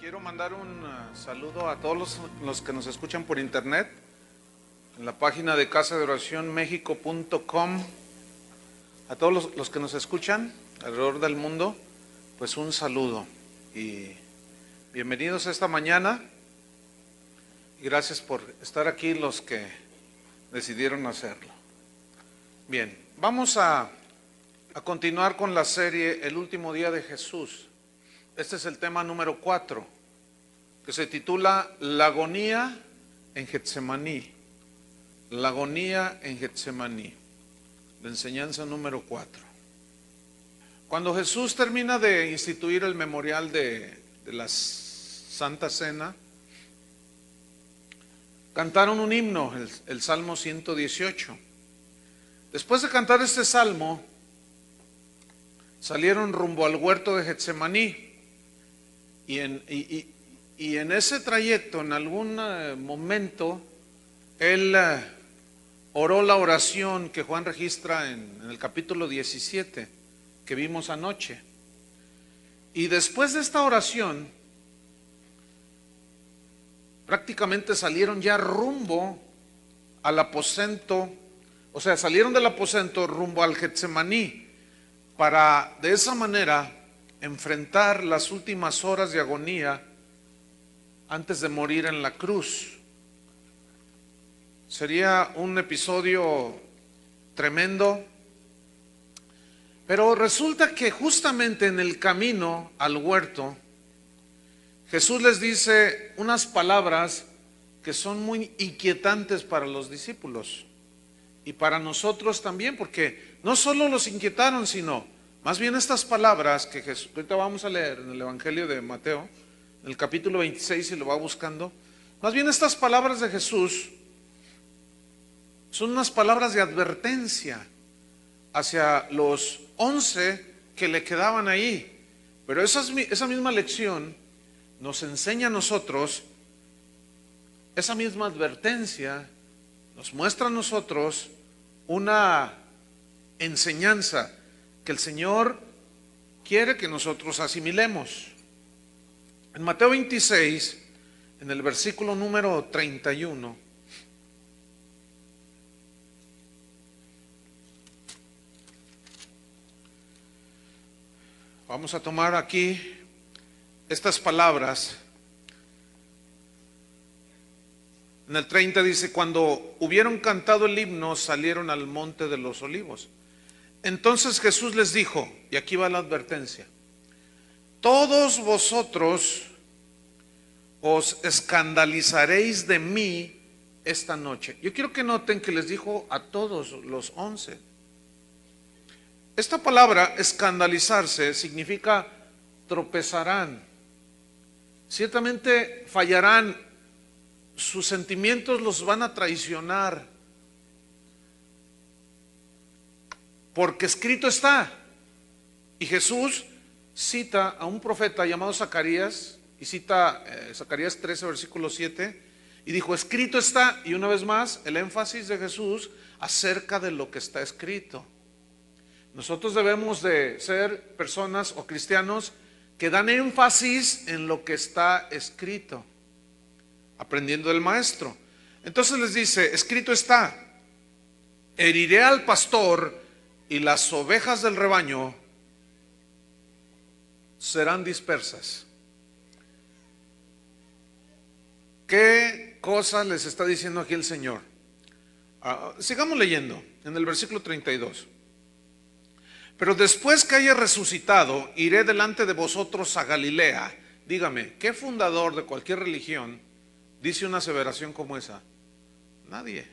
Quiero mandar un saludo a todos los que nos escuchan por internet, en la página de casadeoracionmexico.com. A todos los que nos escuchan alrededor del mundo, pues un saludo y bienvenidos esta mañana. Y gracias por estar aquí los que decidieron hacerlo. Bien, vamos a continuar con la serie El último día de Jesús. Este es el tema número 4, que se titula La agonía en Getsemaní. La agonía en Getsemaní. La enseñanza número 4. Cuando Jesús termina de instituir el memorial de la Santa Cena, cantaron un himno, el Salmo 118. Después de cantar este salmo, salieron rumbo al huerto de Getsemaní. Y en ese trayecto, en algún momento, él oró la oración que Juan registra en el capítulo 17, que vimos anoche. Y después de esta oración, prácticamente salieron ya rumbo al aposento, o sea, salieron del aposento rumbo al Getsemaní, para de esa manera enfrentar las últimas horas de agonía antes de morir en la cruz. Sería un episodio tremendo, pero resulta que justamente en el camino al huerto, Jesús les dice unas palabras que son muy inquietantes para los discípulos y para nosotros también, porque no solo los inquietaron, sino más bien estas palabras que Jesús, ahorita vamos a leer en el Evangelio de Mateo, en el capítulo 26, si lo va buscando, más bien estas palabras de Jesús son unas palabras de advertencia hacia los 11 que le quedaban ahí. Pero esa misma lección nos enseña a nosotros, esa misma advertencia nos muestra a nosotros una enseñanza que el Señor quiere que nosotros asimilemos. En Mateo 26, en el versículo número 31, vamos a tomar aquí estas palabras. En el 30 dice: cuando hubieron cantado el himno, salieron al monte de los olivos. Entonces Jesús les dijo, y aquí va la advertencia: todos vosotros os escandalizaréis de mí esta noche. Yo quiero que noten que les dijo a todos los 11. Esta palabra escandalizarse significa tropezarán, ciertamente fallarán, sus sentimientos los van a traicionar, porque escrito está. Y Jesús cita a un profeta llamado Zacarías, y cita Zacarías 13, versículo 7, y dijo: escrito está. Y una vez más el énfasis de Jesús acerca de lo que está escrito. Nosotros debemos de ser personas o cristianos que dan énfasis en lo que está escrito, aprendiendo del maestro. Entonces les dice: escrito está, heriré al pastor y las ovejas del rebaño serán dispersas. ¿Qué cosas les está diciendo aquí el Señor? Sigamos leyendo en el versículo 32. Pero después que haya resucitado, iré delante de vosotros a Galilea. Dígame, ¿qué fundador de cualquier religión dice una aseveración como esa? Nadie.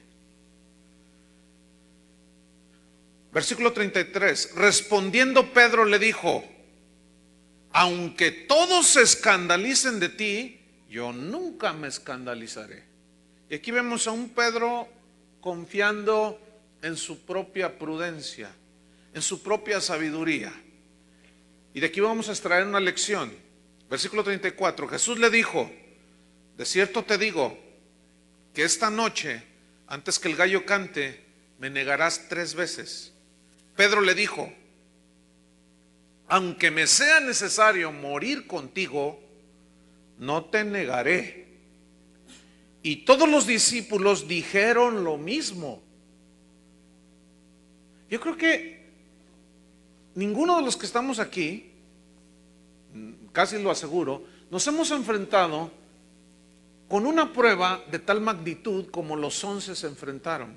Versículo 33. Respondiendo Pedro le dijo: aunque todos se escandalicen de ti, yo nunca me escandalizaré. Y aquí vemos a un Pedro confiando en su propia prudencia, en su propia sabiduría. Y de aquí vamos a extraer una lección. Versículo 34. Jesús le dijo: de cierto te digo que esta noche, antes que el gallo cante, me negarás 3 veces. Pedro le dijo: aunque me sea necesario morir contigo, no te negaré. Y todos los discípulos dijeron lo mismo. Yo creo que ninguno de los que estamos aquí, casi lo aseguro, nos hemos enfrentado con una prueba de tal magnitud como los 11 se enfrentaron.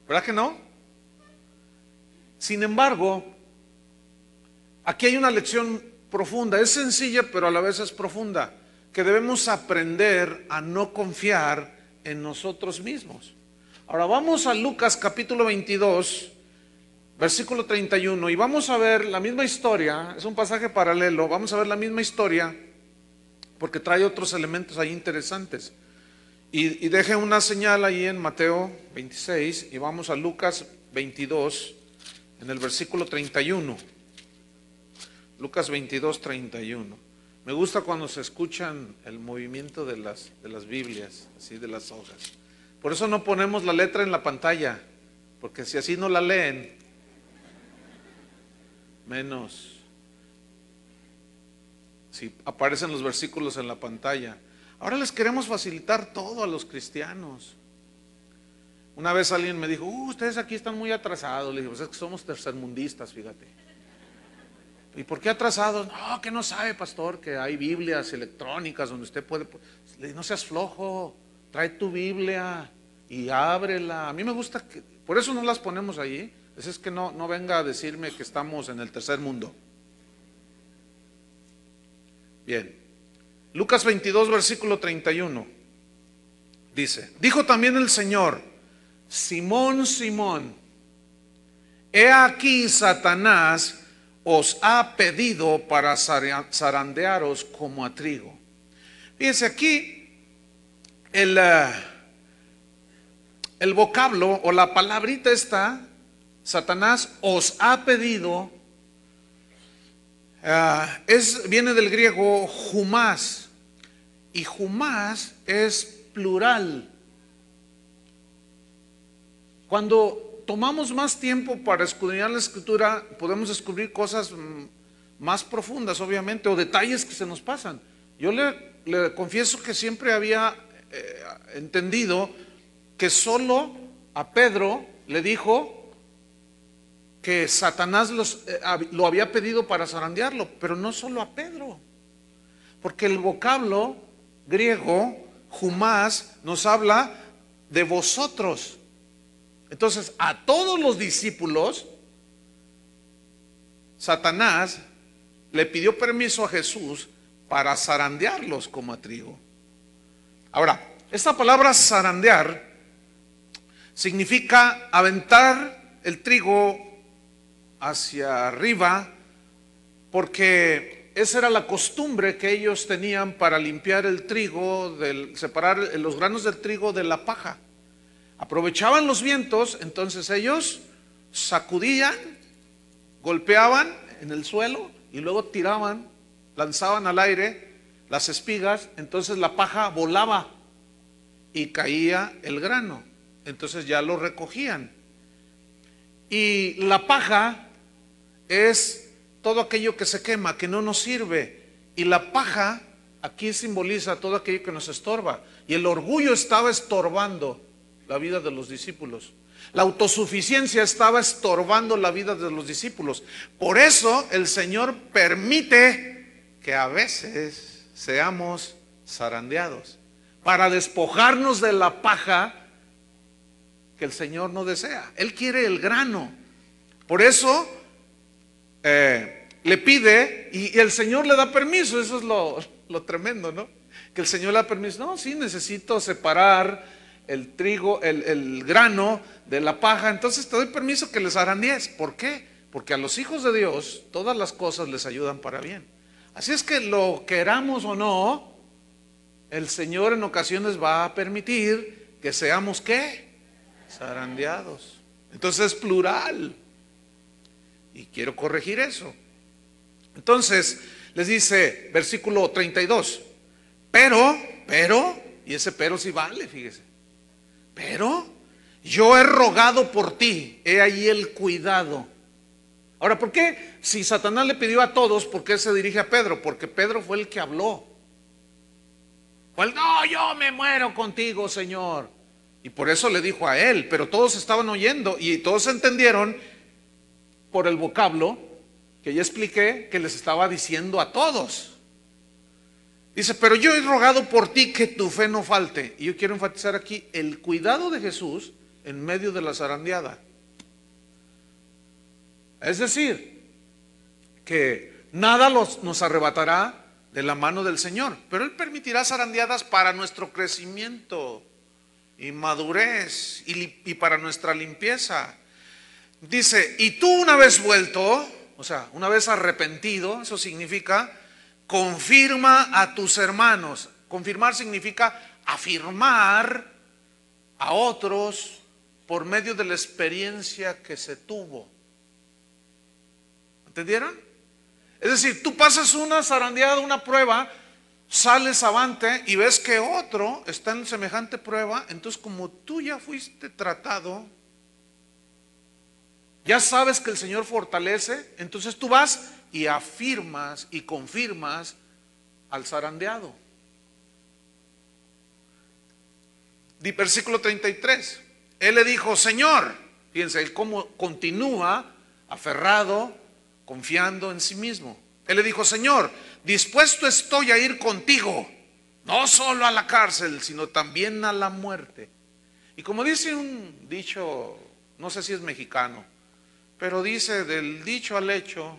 ¿Verdad que no? Sin embargo, aquí hay una lección profunda. Es sencilla, pero a la vez es profunda, que debemos aprender a no confiar en nosotros mismos. Ahora vamos a Lucas capítulo 22, versículo 31, y vamos a ver la misma historia. Es un pasaje paralelo. Vamos a ver la misma historia porque trae otros elementos ahí interesantes. Y deje una señal ahí en Mateo 26 y vamos a Lucas 22 en el versículo 31. Lucas 22, 31. Me gusta cuando se escuchan el movimiento de las Biblias, así de las hojas. Por eso no ponemos la letra en la pantalla, porque si así no la leen, menos si aparecen los versículos en la pantalla. Ahora les queremos facilitar todo a los cristianos. Una vez alguien me dijo, ustedes aquí están muy atrasados. Le dije, pues es que somos tercermundistas, fíjate. ¿Y por qué atrasados? No, que no sabe, pastor, que hay Biblias electrónicas donde usted puede. Le dije, no seas flojo, trae tu Biblia y ábrela. A mí me gusta, por eso no las ponemos ahí. Es que no venga a decirme que estamos en el tercer mundo. Bien, Lucas 22, versículo 31, dice, dijo también el Señor, Simón, Simón, he aquí Satanás os ha pedido para zarandearos como a trigo. Fíjense aquí, el vocablo o la palabrita esta, Satanás os ha pedido, viene del griego humás, y humás es plural. Cuando tomamos más tiempo para escudriñar la escritura, podemos descubrir cosas más profundas, obviamente, o detalles que se nos pasan. Yo le confieso que siempre había entendido que solo a Pedro le dijo que Satanás lo había pedido para zarandearlo, pero no solo a Pedro, porque el vocablo griego, humás, nos habla de vosotros. Entonces, a todos los discípulos, Satanás le pidió permiso a Jesús para zarandearlos como a trigo. Ahora, esta palabra zarandear significa aventar el trigo hacia arriba, porque esa era la costumbre que ellos tenían para limpiar el trigo, separar los granos del trigo de la paja. Aprovechaban los vientos, entonces ellos sacudían, golpeaban en el suelo y luego tiraban, lanzaban al aire las espigas, entonces la paja volaba y caía el grano, entonces ya lo recogían. Y la paja es todo aquello que se quema, que no nos sirve. Y la paja aquí simboliza todo aquello que nos estorba. Y el orgullo estaba estorbando la vida de los discípulos. La autosuficiencia estaba estorbando la vida de los discípulos. Por eso el Señor permite que a veces seamos zarandeados, para despojarnos de la paja que el Señor no desea. Él quiere el grano. Por eso le pide y el Señor le da permiso. Eso es lo tremendo, ¿no? Que el Señor le da permiso. No, sí, necesito separar el trigo, el grano de la paja. Entonces te doy permiso que les zarandees. ¿Por qué? Porque a los hijos de Dios todas las cosas les ayudan para bien. Así es que lo queramos o no, el Señor en ocasiones va a permitir que seamos ¿qué? Zarandeados. Entonces es plural. Y quiero corregir eso. Entonces les dice, versículo 32, pero, y ese pero sí vale, fíjese. Pero yo he rogado por ti, he ahí el cuidado. Ahora, ¿por qué si Satanás le pidió a todos, por qué se dirige a Pedro? Porque Pedro fue el que habló. Fue el, no, yo me muero contigo, Señor. Y por eso le dijo a él, pero todos estaban oyendo y todos entendieron por el vocablo que ya expliqué que les estaba diciendo a todos. Dice, pero yo he rogado por ti que tu fe no falte. Y yo quiero enfatizar aquí el cuidado de Jesús en medio de la zarandeada. Es decir, que nada nos arrebatará de la mano del Señor, pero Él permitirá zarandeadas para nuestro crecimiento y madurez y para nuestra limpieza. Dice, y tú una vez vuelto, o sea, una vez arrepentido, eso significa confirma a tus hermanos. Confirmar significa afirmar a otros por medio de la experiencia que se tuvo. ¿Entendieron? Es decir, tú pasas una zarandeada, una prueba, sales avante y ves que otro está en semejante prueba, entonces como tú ya fuiste tratado, ya sabes que el Señor fortalece, entonces tú vas y afirmas y confirmas al zarandeado. Versículo 33. Él le dijo, Señor, fíjense, él cómo continúa aferrado, confiando en sí mismo. Él le dijo, Señor, dispuesto estoy a ir contigo, no solo a la cárcel, sino también a la muerte. Y como dice un dicho, no sé si es mexicano, pero dice, del dicho al hecho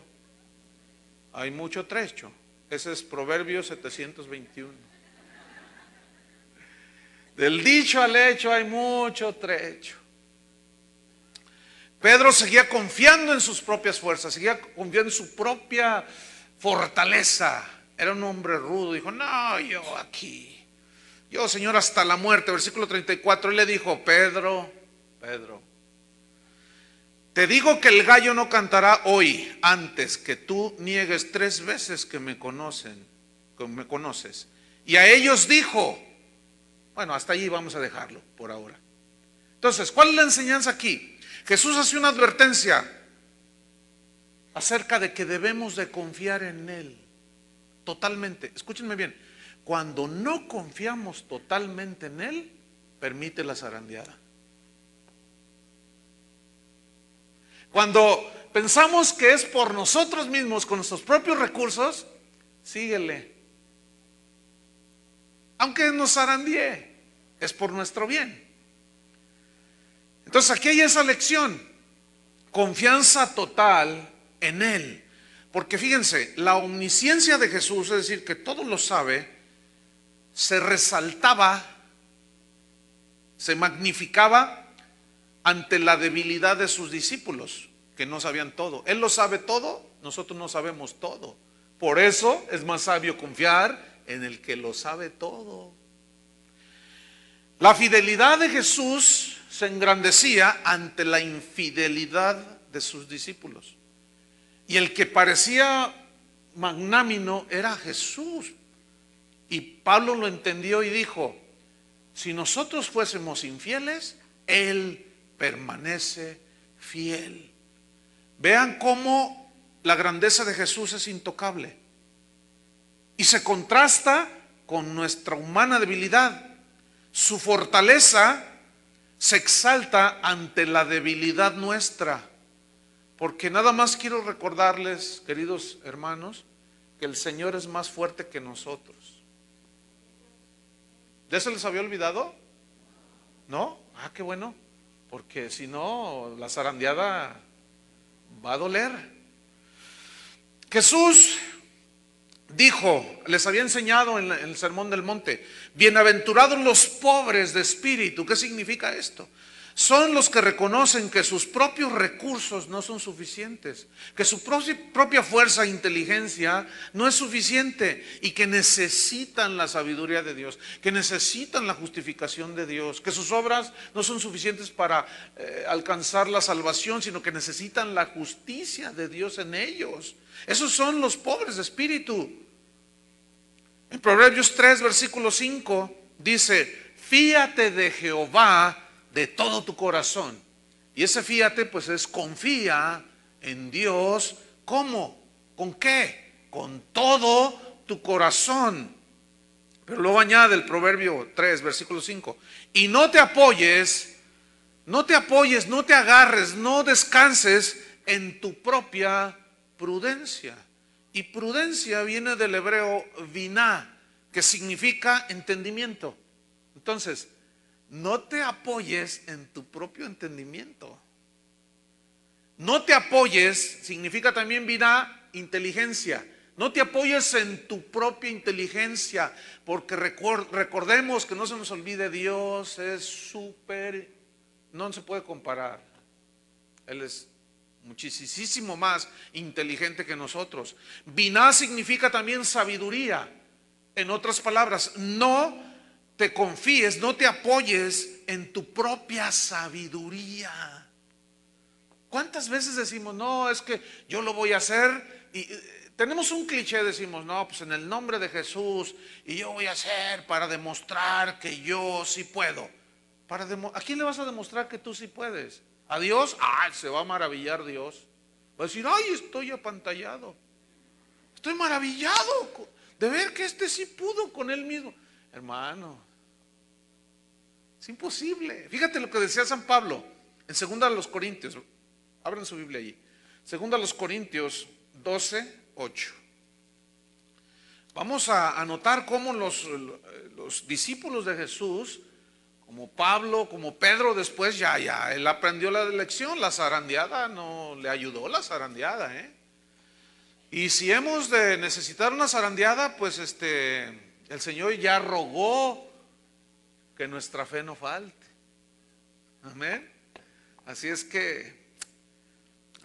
hay mucho trecho. Ese es Proverbios 721. Del dicho al hecho hay mucho trecho. Pedro seguía confiando en sus propias fuerzas, seguía confiando en su propia fortaleza. Era un hombre rudo, dijo, no, yo aquí, yo Señor hasta la muerte. Versículo 34, él le dijo, Pedro, te digo que el gallo no cantará hoy antes que tú niegues 3 veces que me conoces. Y a ellos dijo, bueno, hasta allí vamos a dejarlo por ahora. Entonces, ¿cuál es la enseñanza aquí? Jesús hace una advertencia acerca de que debemos de confiar en Él totalmente. Escúchenme bien, cuando no confiamos totalmente en Él, permite la zarandeada. Cuando pensamos que es por nosotros mismos, con nuestros propios recursos, síguele. Aunque nos zarandee, es por nuestro bien. Entonces aquí hay esa lección, confianza total en Él. Porque fíjense, la omnisciencia de Jesús, es decir, que todo lo sabe, se resaltaba, se magnificaba ante la debilidad de sus discípulos, que no sabían todo. Él lo sabe todo, nosotros no sabemos todo. Por eso es más sabio confiar en el que lo sabe todo. La fidelidad de Jesús se engrandecía ante la infidelidad de sus discípulos. Y el que parecía magnánimo era Jesús. Y Pablo lo entendió y dijo, si nosotros fuésemos infieles, Él permanece fiel. Vean cómo la grandeza de Jesús es intocable. Y se contrasta con nuestra humana debilidad. Su fortaleza se exalta ante la debilidad nuestra. Porque nada más quiero recordarles, queridos hermanos, que el Señor es más fuerte que nosotros. ¿Ya se les había olvidado? ¿No? Ah, qué bueno. Porque si no, la zarandeada va a doler. Jesús dijo, les había enseñado en el Sermón del Monte, bienaventurados los pobres de espíritu. ¿Qué significa esto? Son los que reconocen que sus propios recursos no son suficientes, que su propia fuerza e inteligencia no es suficiente y que necesitan la sabiduría de Dios, que necesitan la justificación de Dios, que sus obras no son suficientes para alcanzar la salvación, sino que necesitan la justicia de Dios en ellos. Esos son los pobres de espíritu. En Proverbios 3, versículo 5 dice, fíate de Jehová de todo tu corazón. Y ese fíate pues es confía en Dios. ¿Cómo? ¿Con qué? Con todo tu corazón. Pero luego añade el Proverbio 3, versículo 5. Y no te apoyes, no te agarres, no descanses en tu propia prudencia. Y prudencia viene del hebreo biná, que significa entendimiento. Entonces, no te apoyes en tu propio entendimiento. No te apoyes, significa también biná, inteligencia. No te apoyes en tu propia inteligencia, porque recordemos que no se nos olvide, Dios es súper, no se puede comparar. Él es muchísimo más inteligente que nosotros. Biná significa también sabiduría. En otras palabras, no te confíes, no te apoyes en tu propia sabiduría. ¿Cuántas veces decimos, no, es que yo lo voy a hacer? Y tenemos un cliché, decimos, no, pues en el nombre de Jesús, y yo voy a hacer para demostrar que yo sí puedo. ¿A quién le vas a demostrar que tú sí puedes? ¿A Dios? ¡Ay! Se va a maravillar Dios. Va a decir, ¡ay! Estoy apantallado. Estoy maravillado de ver que este sí pudo con él mismo. Hermano, es imposible. Fíjate lo que decía San Pablo en 2 de los Corintios. Abran su Biblia allí. 2 de los Corintios 12, 8. Vamos a notar cómo los discípulos de Jesús, como Pablo, como Pedro después, ya, él aprendió la lección. La zarandeada no le ayudó, la zarandeada, Y si hemos de necesitar una zarandeada, pues el Señor ya rogó que nuestra fe no falte. Amén. Así es que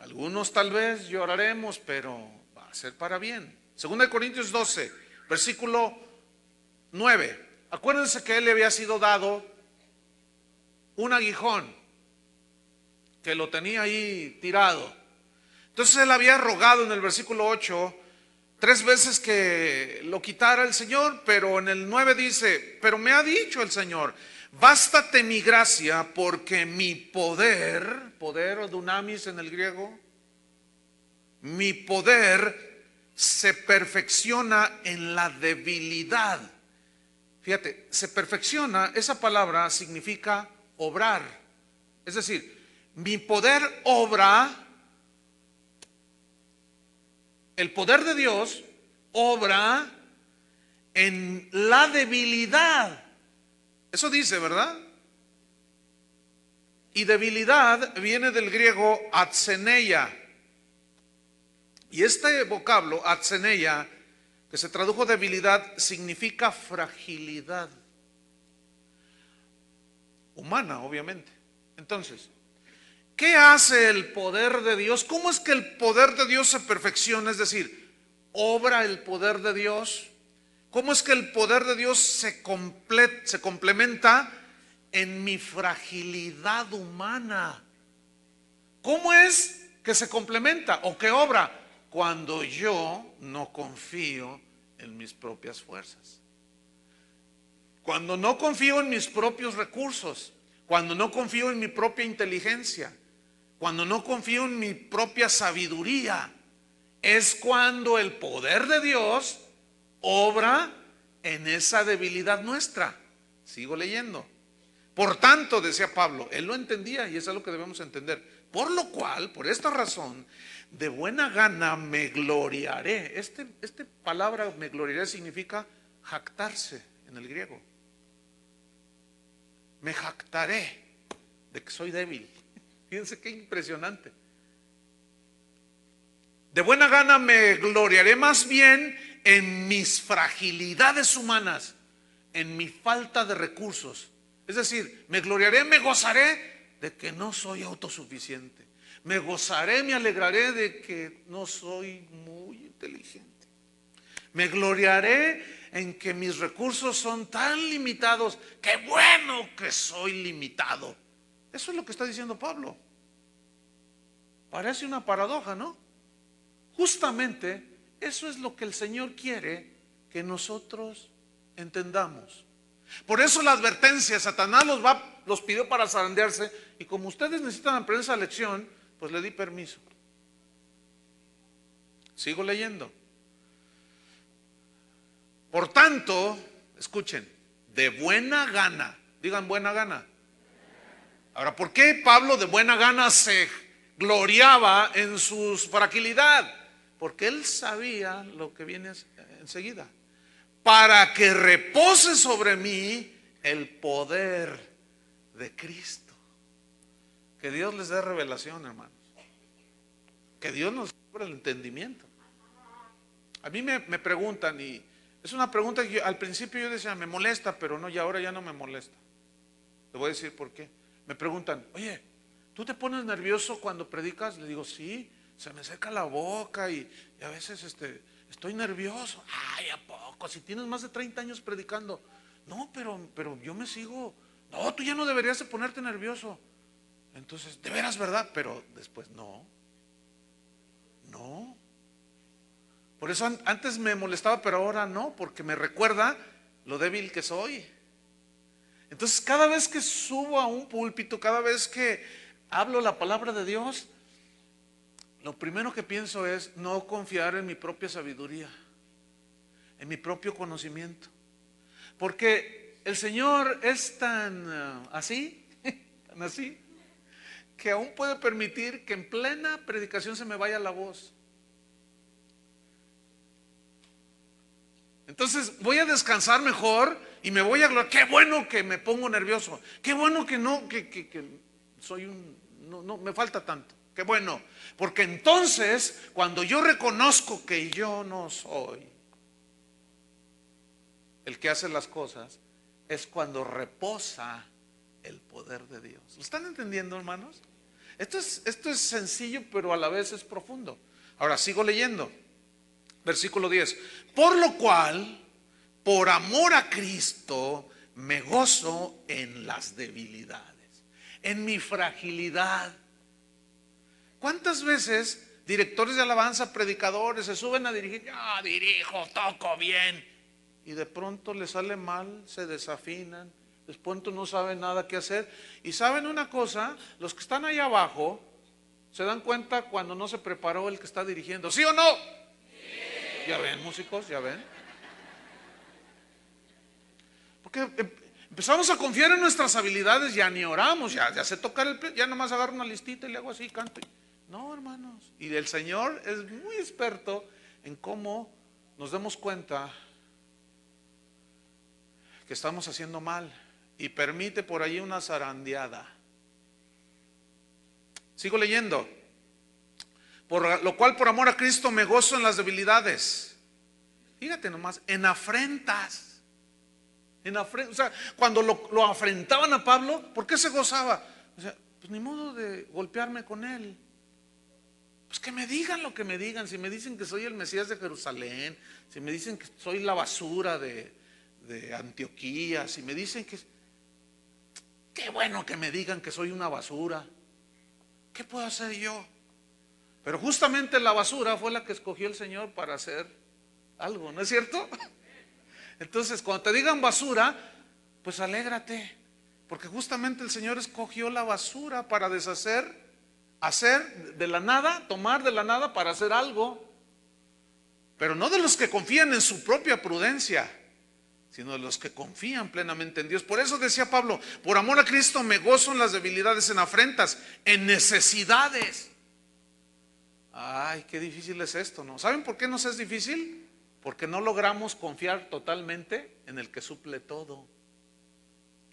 algunos tal vez lloraremos, pero va a ser para bien. 2 Corintios 12, versículo 9. Acuérdense que él le había sido dado un aguijón, que lo tenía ahí tirado. Entonces él había rogado en el versículo 8 3 veces que lo quitara el Señor, pero en el 9 dice, pero me ha dicho el Señor, bástate mi gracia, porque mi poder o dunamis en el griego, mi poder se perfecciona en la debilidad. Fíjate, se perfecciona, esa palabra significa obrar. Es decir, mi poder obra. El poder de Dios obra en la debilidad. Eso dice, ¿verdad? Y debilidad viene del griego atseneia. Y este vocablo, atseneia, que se tradujo debilidad, significa fragilidad humana, obviamente. Entonces, ¿qué hace el poder de Dios? ¿Cómo es que el poder de Dios se perfecciona? Es decir, ¿obra el poder de Dios? ¿Cómo es que el poder de Dios se complementa en mi fragilidad humana? ¿Cómo es que se complementa o que obra? Cuando yo no confío en mis propias fuerzas. Cuando no confío en mis propios recursos. Cuando no confío en mi propia inteligencia. Cuando no confío en mi propia sabiduría, es cuando el poder de Dios obra en esa debilidad nuestra. Sigo leyendo. Por tanto, decía Pablo, él lo entendía y eso es lo que debemos entender. Por lo cual, por esta razón, de buena gana me gloriaré. Esta palabra me gloriaré significa jactarse en el griego. Me jactaré de que soy débil. Fíjense qué impresionante. De buena gana me gloriaré más bien en mis fragilidades humanas, en mi falta de recursos. Es decir, me gloriaré, me gozaré de que no soy autosuficiente. Me gozaré, me alegraré de que no soy muy inteligente. Me gloriaré en que mis recursos son tan limitados. ¡Qué bueno que soy limitado! Eso es lo que está diciendo Pablo. Parece una paradoja, ¿no? Justamente eso es lo que el Señor quiere que nosotros entendamos. Por eso la advertencia, Satanás los pidió para zarandearse, y como ustedes necesitan aprender esa lección, pues le di permiso. Sigo leyendo. Por tanto, escuchen, de buena gana, digan buena gana. Ahora, ¿por qué Pablo de buena gana se gloriaba en su fragilidad? Porque él sabía lo que viene enseguida. Para que repose sobre mí el poder de Cristo. Que Dios les dé revelación, hermanos. Que Dios nos abra el entendimiento. A mí me preguntan, y es una pregunta que al principio yo decía, me molesta, pero no, y ahora ya no me molesta. Te voy a decir por qué. Me preguntan, oye, ¿tú te pones nervioso cuando predicas? Le digo, sí, se me seca la boca y a veces estoy nervioso. Ay, ¿a poco? Si tienes más de 30 años predicando. No, pero yo me sigo. No, tú ya no deberías de ponerte nervioso. Entonces, de veras, ¿verdad? Pero después, no. Por eso antes me molestaba, pero ahora no, porque me recuerda lo débil que soy. Entonces, cada vez que subo a un púlpito, cada vez que hablo la palabra de Dios, lo primero que pienso es no confiar en mi propia sabiduría, en mi propio conocimiento. Porque el Señor es tan así, tan así, que aún puede permitir que en plena predicación se me vaya la voz. Entonces voy a descansar mejor y me voy a gloriar. Qué bueno que me pongo nervioso. Qué bueno que no, que soy no me falta tanto. Qué bueno. Porque entonces, cuando yo reconozco que yo no soy el que hace las cosas, es cuando reposa el poder de Dios. ¿Lo están entendiendo, hermanos? Esto es sencillo, pero a la vez es profundo. Ahora sigo leyendo. Versículo 10. Por lo cual, por amor a Cristo, me gozo en las debilidades, en mi fragilidad. ¿Cuántas veces directores de alabanza, predicadores, se suben a dirigir? Yo dirijo, toco bien. Y de pronto les sale mal, se desafinan, de pronto no saben nada que hacer. Y saben una cosa, los que están ahí abajo se dan cuenta cuando no se preparó el que está dirigiendo. ¿Sí o no? Ya ven, músicos, ya ven. Porque empezamos a confiar en nuestras habilidades, ya ni oramos, ya sé tocar el piano, ya nomás agarro una listita y le hago así, canto. No, hermanos. Y el Señor es muy experto en cómo nos demos cuenta que estamos haciendo mal y permite por ahí una zarandeada. Sigo leyendo. Por lo cual, por amor a Cristo, me gozo en las debilidades. Fíjate nomás, en afrentas. O sea, cuando lo afrentaban a Pablo, ¿por qué se gozaba? O sea, pues ni modo de golpearme con él. Pues que me digan lo que me digan. Si me dicen que soy el Mesías de Jerusalén, si me dicen que soy la basura de Antioquía, si me dicen que... Qué bueno que me digan que soy una basura. ¿Qué puedo hacer yo? Pero justamente la basura fue la que escogió el Señor para hacer algo, ¿no es cierto? Entonces, cuando te digan basura, pues alégrate, porque justamente el Señor escogió la basura para hacer de la nada, tomar de la nada para hacer algo. Pero no de los que confían en su propia prudencia, sino de los que confían plenamente en Dios. Por eso decía Pablo, por amor a Cristo me gozo en las debilidades, en afrentas, en necesidades. Ay, qué difícil es esto, ¿no? ¿Saben por qué nos es difícil? Porque no logramos confiar totalmente en el que suple todo.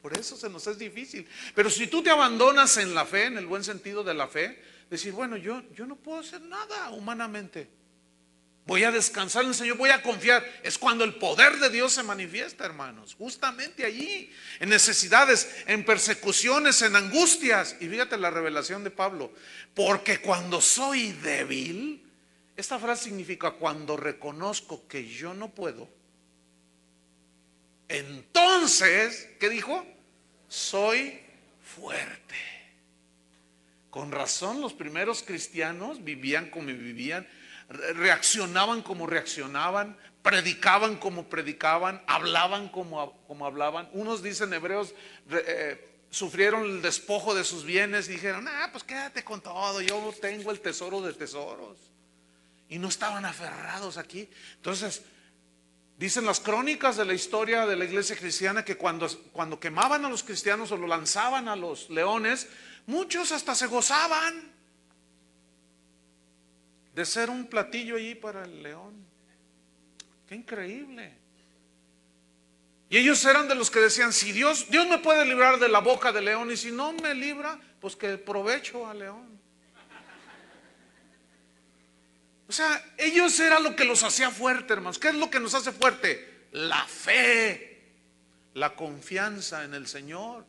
Por eso se nos es difícil. Pero si tú te abandonas en la fe, en el buen sentido de la fe, decir, bueno, yo no puedo hacer nada humanamente. Voy a descansar en el Señor, voy a confiar. Es cuando el poder de Dios se manifiesta, hermanos. Justamente allí, en necesidades, en persecuciones, en angustias. Y fíjate la revelación de Pablo. Porque cuando soy débil, esta frase significa cuando reconozco que yo no puedo. Entonces, ¿qué dijo? Soy fuerte. Con razón los primeros cristianos vivían como vivían, reaccionaban como reaccionaban, predicaban como predicaban, hablaban como hablaban. Unos dicen hebreos, sufrieron el despojo de sus bienes y dijeron, pues quédate con todo, yo tengo el tesoro de tesoros. y no estaban aferrados aquí. Entonces, dicen las crónicas de la historia de la iglesia cristiana que cuando quemaban a los cristianos o lo lanzaban a los leones, muchos hasta se gozaban de ser un platillo allí para el león. Qué increíble. Y ellos eran de los que decían, si Dios me puede librar de la boca del león, y si no me libra, pues que provecho al león. O sea, ellos era lo que los hacía fuerte, hermanos. ¿Qué es lo que nos hace fuerte? La fe, la confianza en el Señor.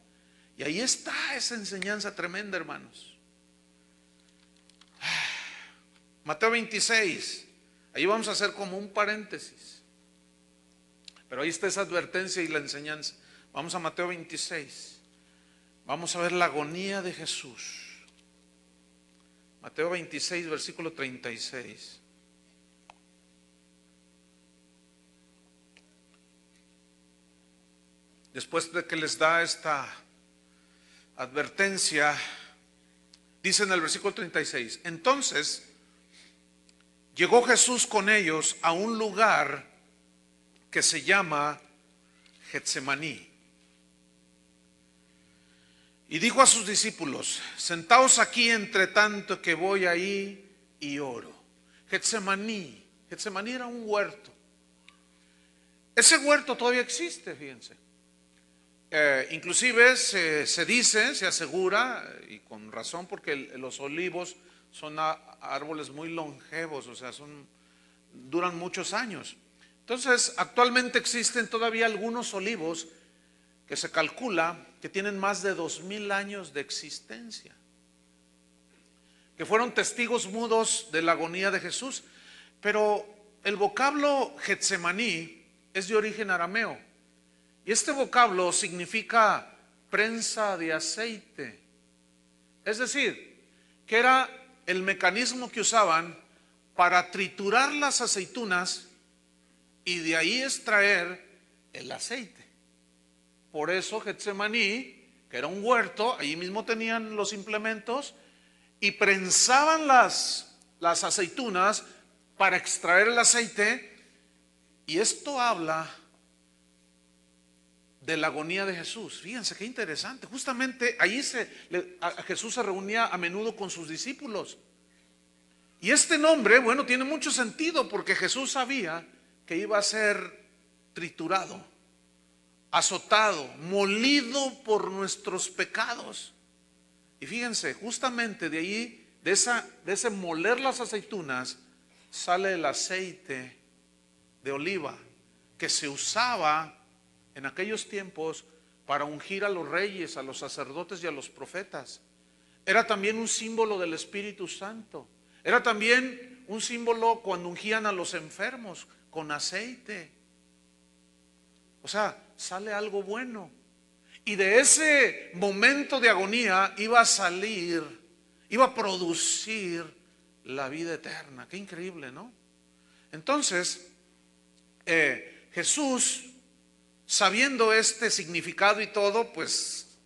Y ahí está esa enseñanza tremenda, hermanos. Mateo 26, ahí vamos a hacer como un paréntesis, pero ahí está esa advertencia y la enseñanza. Vamos a Mateo 26, vamos a ver la agonía de Jesús. Mateo 26, versículo 36. Después de que les da esta advertencia, dice en el versículo 36, entonces llegó Jesús con ellos a un lugar que se llama Getsemaní. Y dijo a sus discípulos, sentaos aquí entre tanto que voy ahí y oro. Getsemaní era un huerto. Ese huerto todavía existe, fíjense. Inclusive se dice, se asegura, y con razón, porque los olivos son árboles muy longevos, o sea, duran muchos años. Entonces, actualmente existen todavía algunos olivos que se calcula que tienen más de 2000 años de existencia, que fueron testigos mudos de la agonía de Jesús. Pero el vocablo Getsemaní es de origen arameo, y este vocablo significa prensa de aceite. Es decir, que era el mecanismo que usaban para triturar las aceitunas y de ahí extraer el aceite. Por eso Getsemaní, que era un huerto, allí mismo tenían los implementos y prensaban las aceitunas para extraer el aceite. Y esto habla de la agonía de Jesús. Fíjense qué interesante. Justamente allí Jesús se reunía a menudo con sus discípulos. Y este nombre, bueno, tiene mucho sentido porque Jesús sabía que iba a ser triturado, azotado, molido por nuestros pecados. Y fíjense, justamente de allí, de ese moler las aceitunas, sale el aceite de oliva que se usaba en aquellos tiempos para ungir a los reyes, a los sacerdotes y a los profetas. Era también un símbolo del Espíritu Santo. Era también un símbolo cuando ungían a los enfermos con aceite. O sea, sale algo bueno. Y de ese momento de agonía iba a salir, iba a producir la vida eterna. Qué increíble, ¿no? Entonces, Jesús, sabiendo este significado y todo, pues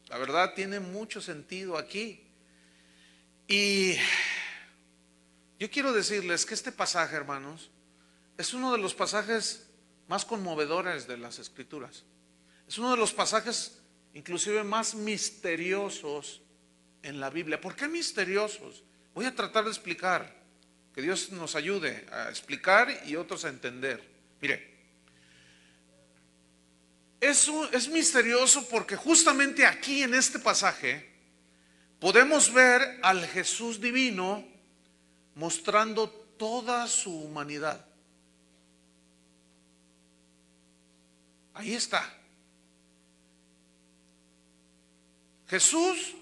la verdad tiene mucho sentido aquí. Y yo quiero decirles que este pasaje, hermanos, es uno de los pasajes más conmovedores de las Escrituras. Es uno de los pasajes inclusive más misteriosos en la Biblia. ¿Por qué misteriosos? Voy a tratar de explicar, que Dios nos ayude a explicar y otros a entender. Mire, es misterioso porque justamente aquí en este pasaje podemos ver al Jesús divino mostrando toda su humanidad. Ahí está. Jesús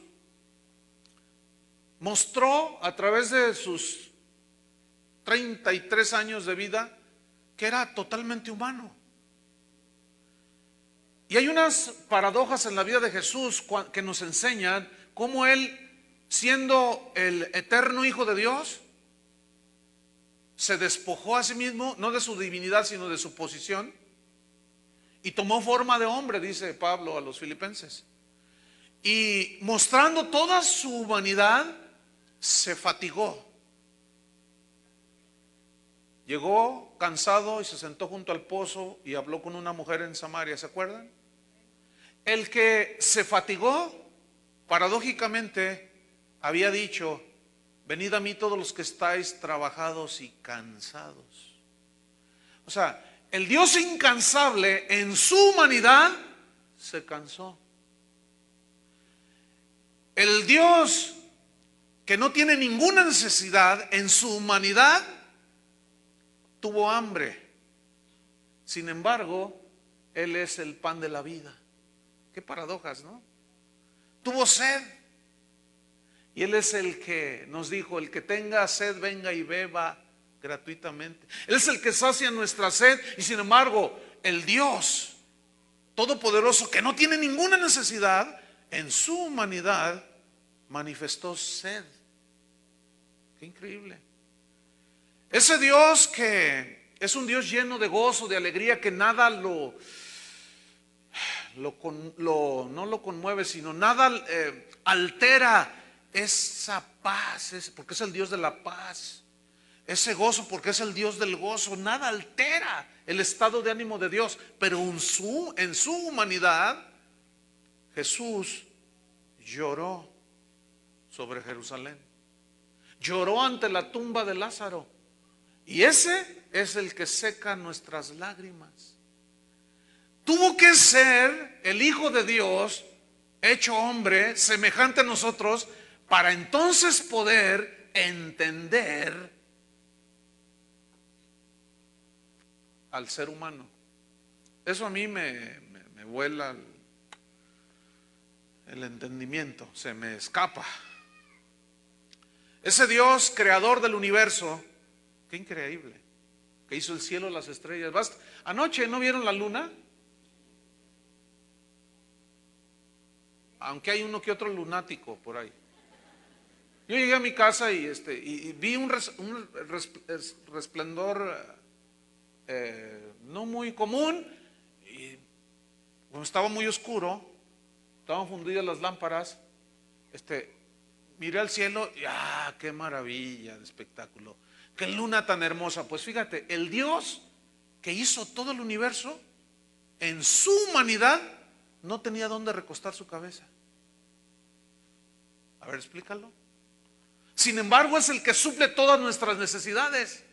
mostró a través de sus 33 años de vida que era totalmente humano. Y hay unas paradojas en la vida de Jesús que nos enseñan cómo Él, siendo el eterno Hijo de Dios, se despojó a sí mismo, no de su divinidad, sino de su posición, y tomó forma de hombre, dice Pablo a los filipenses. Y mostrando toda su humanidad, se fatigó. llegó cansado y se sentó junto al pozo y habló con una mujer en Samaria, ¿se acuerdan? El que se fatigó, paradójicamente, había dicho: venid a mí todos los que estáis trabajados y cansados. O sea, el Dios incansable en su humanidad se cansó. El Dios que no tiene ninguna necesidad en su humanidad tuvo hambre. Sin embargo, Él es el pan de la vida. Qué paradojas, ¿no? Tuvo sed. Y Él es el que nos dijo: el que tenga sed, venga y beba gratuitamente. Él es el que sacia nuestra sed. Y sin embargo, el Dios todopoderoso, que no tiene ninguna necesidad, en su humanidad manifestó sed. Qué increíble. Ese Dios que es un Dios lleno de gozo, de alegría, que nada no lo conmueve, sino nada altera esa paz, porque es el Dios de la paz. Ese gozo, porque es el Dios del gozo. Nada altera el estado de ánimo de Dios. Pero en su humanidad, Jesús lloró sobre Jerusalén. Lloró ante la tumba de Lázaro. Y ese es el que seca nuestras lágrimas. Tuvo que ser el Hijo de Dios, hecho hombre, semejante a nosotros, para entonces poder entender al ser humano. Eso a mí me vuela el entendimiento, se me escapa. Ese Dios creador del universo, qué increíble, que hizo el cielo, las estrellas. Anoche, ¿no vieron la luna? Aunque hay uno que otro lunático por ahí. Yo llegué a mi casa y vi un resplendor no muy común, y como estaba muy oscuro, estaban fundidas las lámparas, miré al cielo y qué maravilla de espectáculo, qué luna tan hermosa. Pues fíjate, el Dios que hizo todo el universo, en su humanidad no tenía dónde recostar su cabeza. A ver, explícalo. Sin embargo, es el que suple todas nuestras necesidades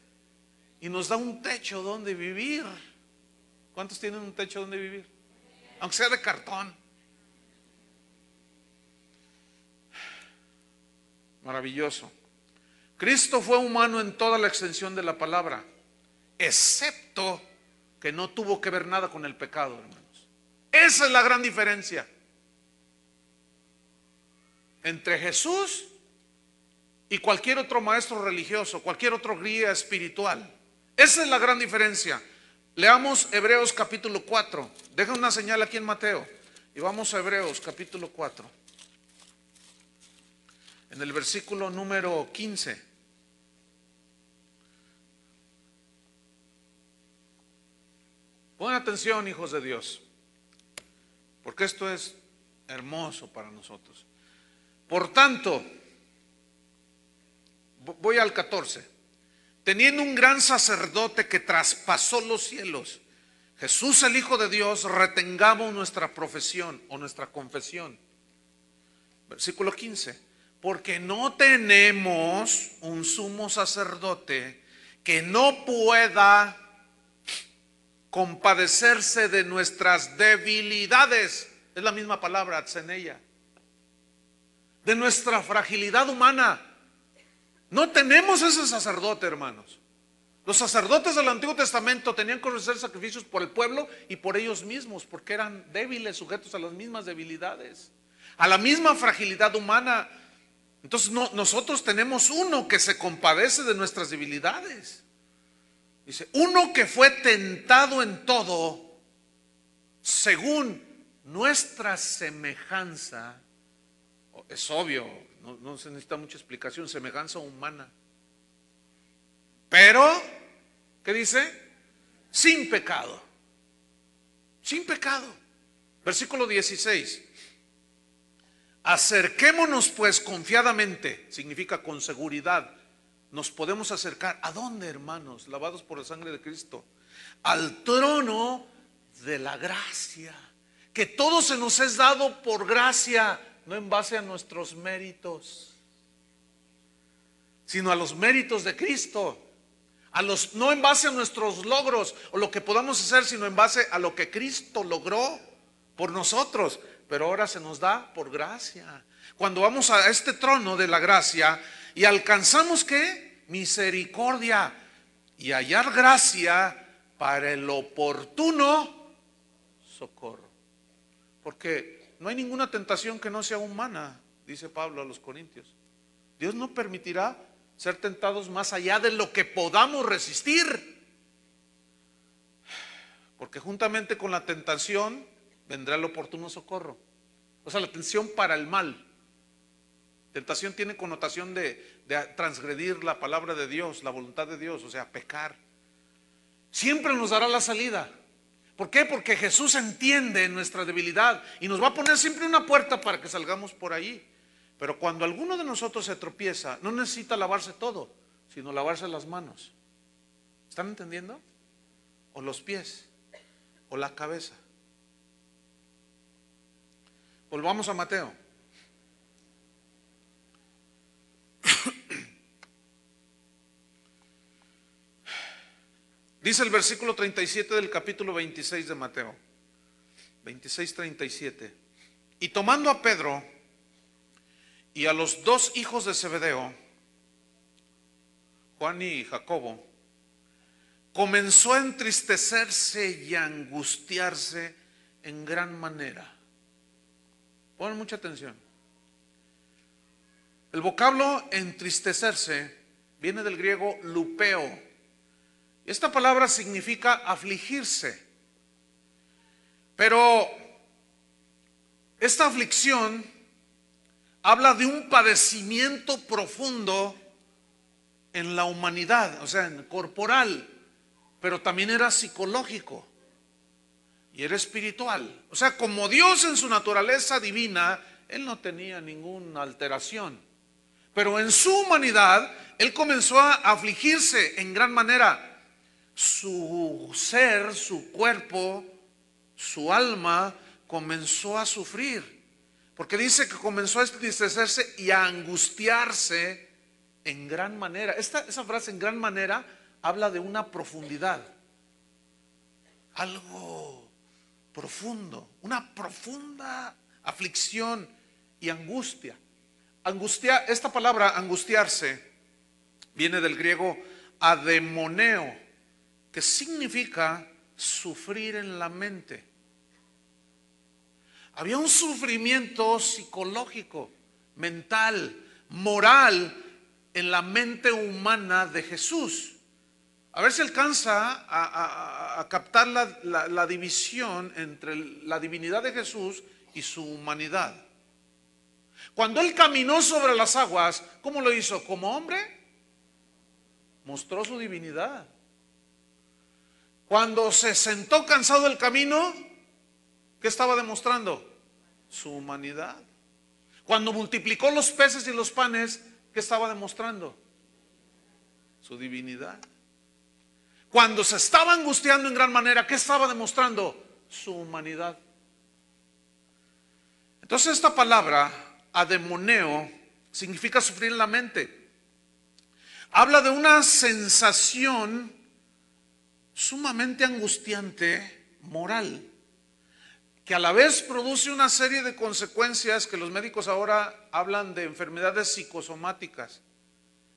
y nos da un techo donde vivir. ¿Cuántos tienen un techo donde vivir? Aunque sea de cartón. Maravilloso. Cristo fue humano en toda la extensión de la palabra, excepto que no tuvo que ver nada con el pecado, hermanos. Esa es la gran diferencia entre Jesús y cualquier otro maestro religioso, cualquier otro guía espiritual. Esa es la gran diferencia. Leamos Hebreos capítulo 4. Deja una señal aquí en Mateo y vamos a Hebreos capítulo 4. En el versículo número 15. Pongan atención, hijos de Dios, porque esto es hermoso para nosotros. Por tanto, voy al 14. Teniendo un gran sacerdote que traspasó los cielos, Jesús el Hijo de Dios, retengamos nuestra profesión o nuestra confesión. Versículo 15. Porque no tenemos un sumo sacerdote que no pueda compadecerse de nuestras debilidades. Es la misma palabra, atseneia. De nuestra fragilidad humana. No tenemos ese sacerdote, hermanos. Los sacerdotes del Antiguo Testamento tenían que ofrecer sacrificios por el pueblo y por ellos mismos, porque eran débiles, sujetos a las mismas debilidades, a la misma fragilidad humana. Entonces nosotros tenemos uno que se compadece de nuestras debilidades. Dice, uno que fue tentado en todo, según nuestra semejanza. Es obvio, no se necesita mucha explicación, semejanza humana. Pero, ¿qué dice? Sin pecado. Sin pecado. Versículo 16. Acerquémonos pues confiadamente, significa con seguridad, nos podemos acercar. ¿A dónde, hermanos? Lavados por la sangre de Cristo. Al trono de la gracia. Que todo se nos es dado por gracia, no en base a nuestros méritos, sino a los méritos de Cristo. No en base a nuestros logros o lo que podamos hacer, sino en base a lo que Cristo logró por nosotros. Pero ahora se nos da por gracia. Cuando vamos a este trono de la gracia y alcanzamos ¿qué? Misericordia y hallar gracia para el oportuno socorro. Porque no hay ninguna tentación que no sea humana, dice Pablo a los Corintios. Dios no permitirá ser tentados más allá de lo que podamos resistir. Porque juntamente con la tentación vendrá el oportuno socorro. O sea, la tentación para el mal. Tentación tiene connotación de transgredir la palabra de Dios, la voluntad de Dios, o sea, pecar. Siempre nos dará la salida. ¿Por qué? Porque Jesús entiende nuestra debilidad y nos va a poner siempre una puerta para que salgamos por ahí. Pero cuando alguno de nosotros se tropieza, no necesita lavarse todo, sino lavarse las manos. ¿Están entendiendo? O los pies, o la cabeza. Volvamos a Mateo. Dice el versículo 37 del capítulo 26 de Mateo. 26:37. Y tomando a Pedro y a los dos hijos de Zebedeo, Juan y Jacobo, comenzó a entristecerse y a angustiarse en gran manera. Ponen mucha atención. El vocablo entristecerse viene del griego lupeo. Esta palabra significa afligirse. Pero esta aflicción habla de un padecimiento profundo en la humanidad, o sea, en corporal, pero también era psicológico y era espiritual. O sea, como Dios en su naturaleza divina, Él no tenía ninguna alteración. Pero en su humanidad, Él comenzó a afligirse en gran manera. Su ser, su cuerpo, su alma comenzó a sufrir. Porque dice que comenzó a entristecerse y a angustiarse en gran manera. Esa frase en gran manera habla de una profundidad. Algo profundo, una profunda aflicción y angustia. Esta palabra angustiarse viene del griego ademoneo, que significa sufrir en la mente. Había un sufrimiento psicológico, mental, moral en la mente humana de Jesús. A ver si alcanza a captar la división entre la divinidad de Jesús y su humanidad. Cuando Él caminó sobre las aguas, ¿cómo lo hizo? Como hombre, mostró su divinidad. Cuando se sentó cansado del camino, ¿qué estaba demostrando? Su humanidad. Cuando multiplicó los peces y los panes, ¿qué estaba demostrando? Su divinidad. Cuando se estaba angustiando en gran manera, ¿qué estaba demostrando? Su humanidad. Entonces esta palabra, ademoneo, significa sufrir en la mente. Habla de una sensación sumamente angustiante moral, que a la vez produce una serie de consecuencias que los médicos ahora hablan de enfermedades psicosomáticas.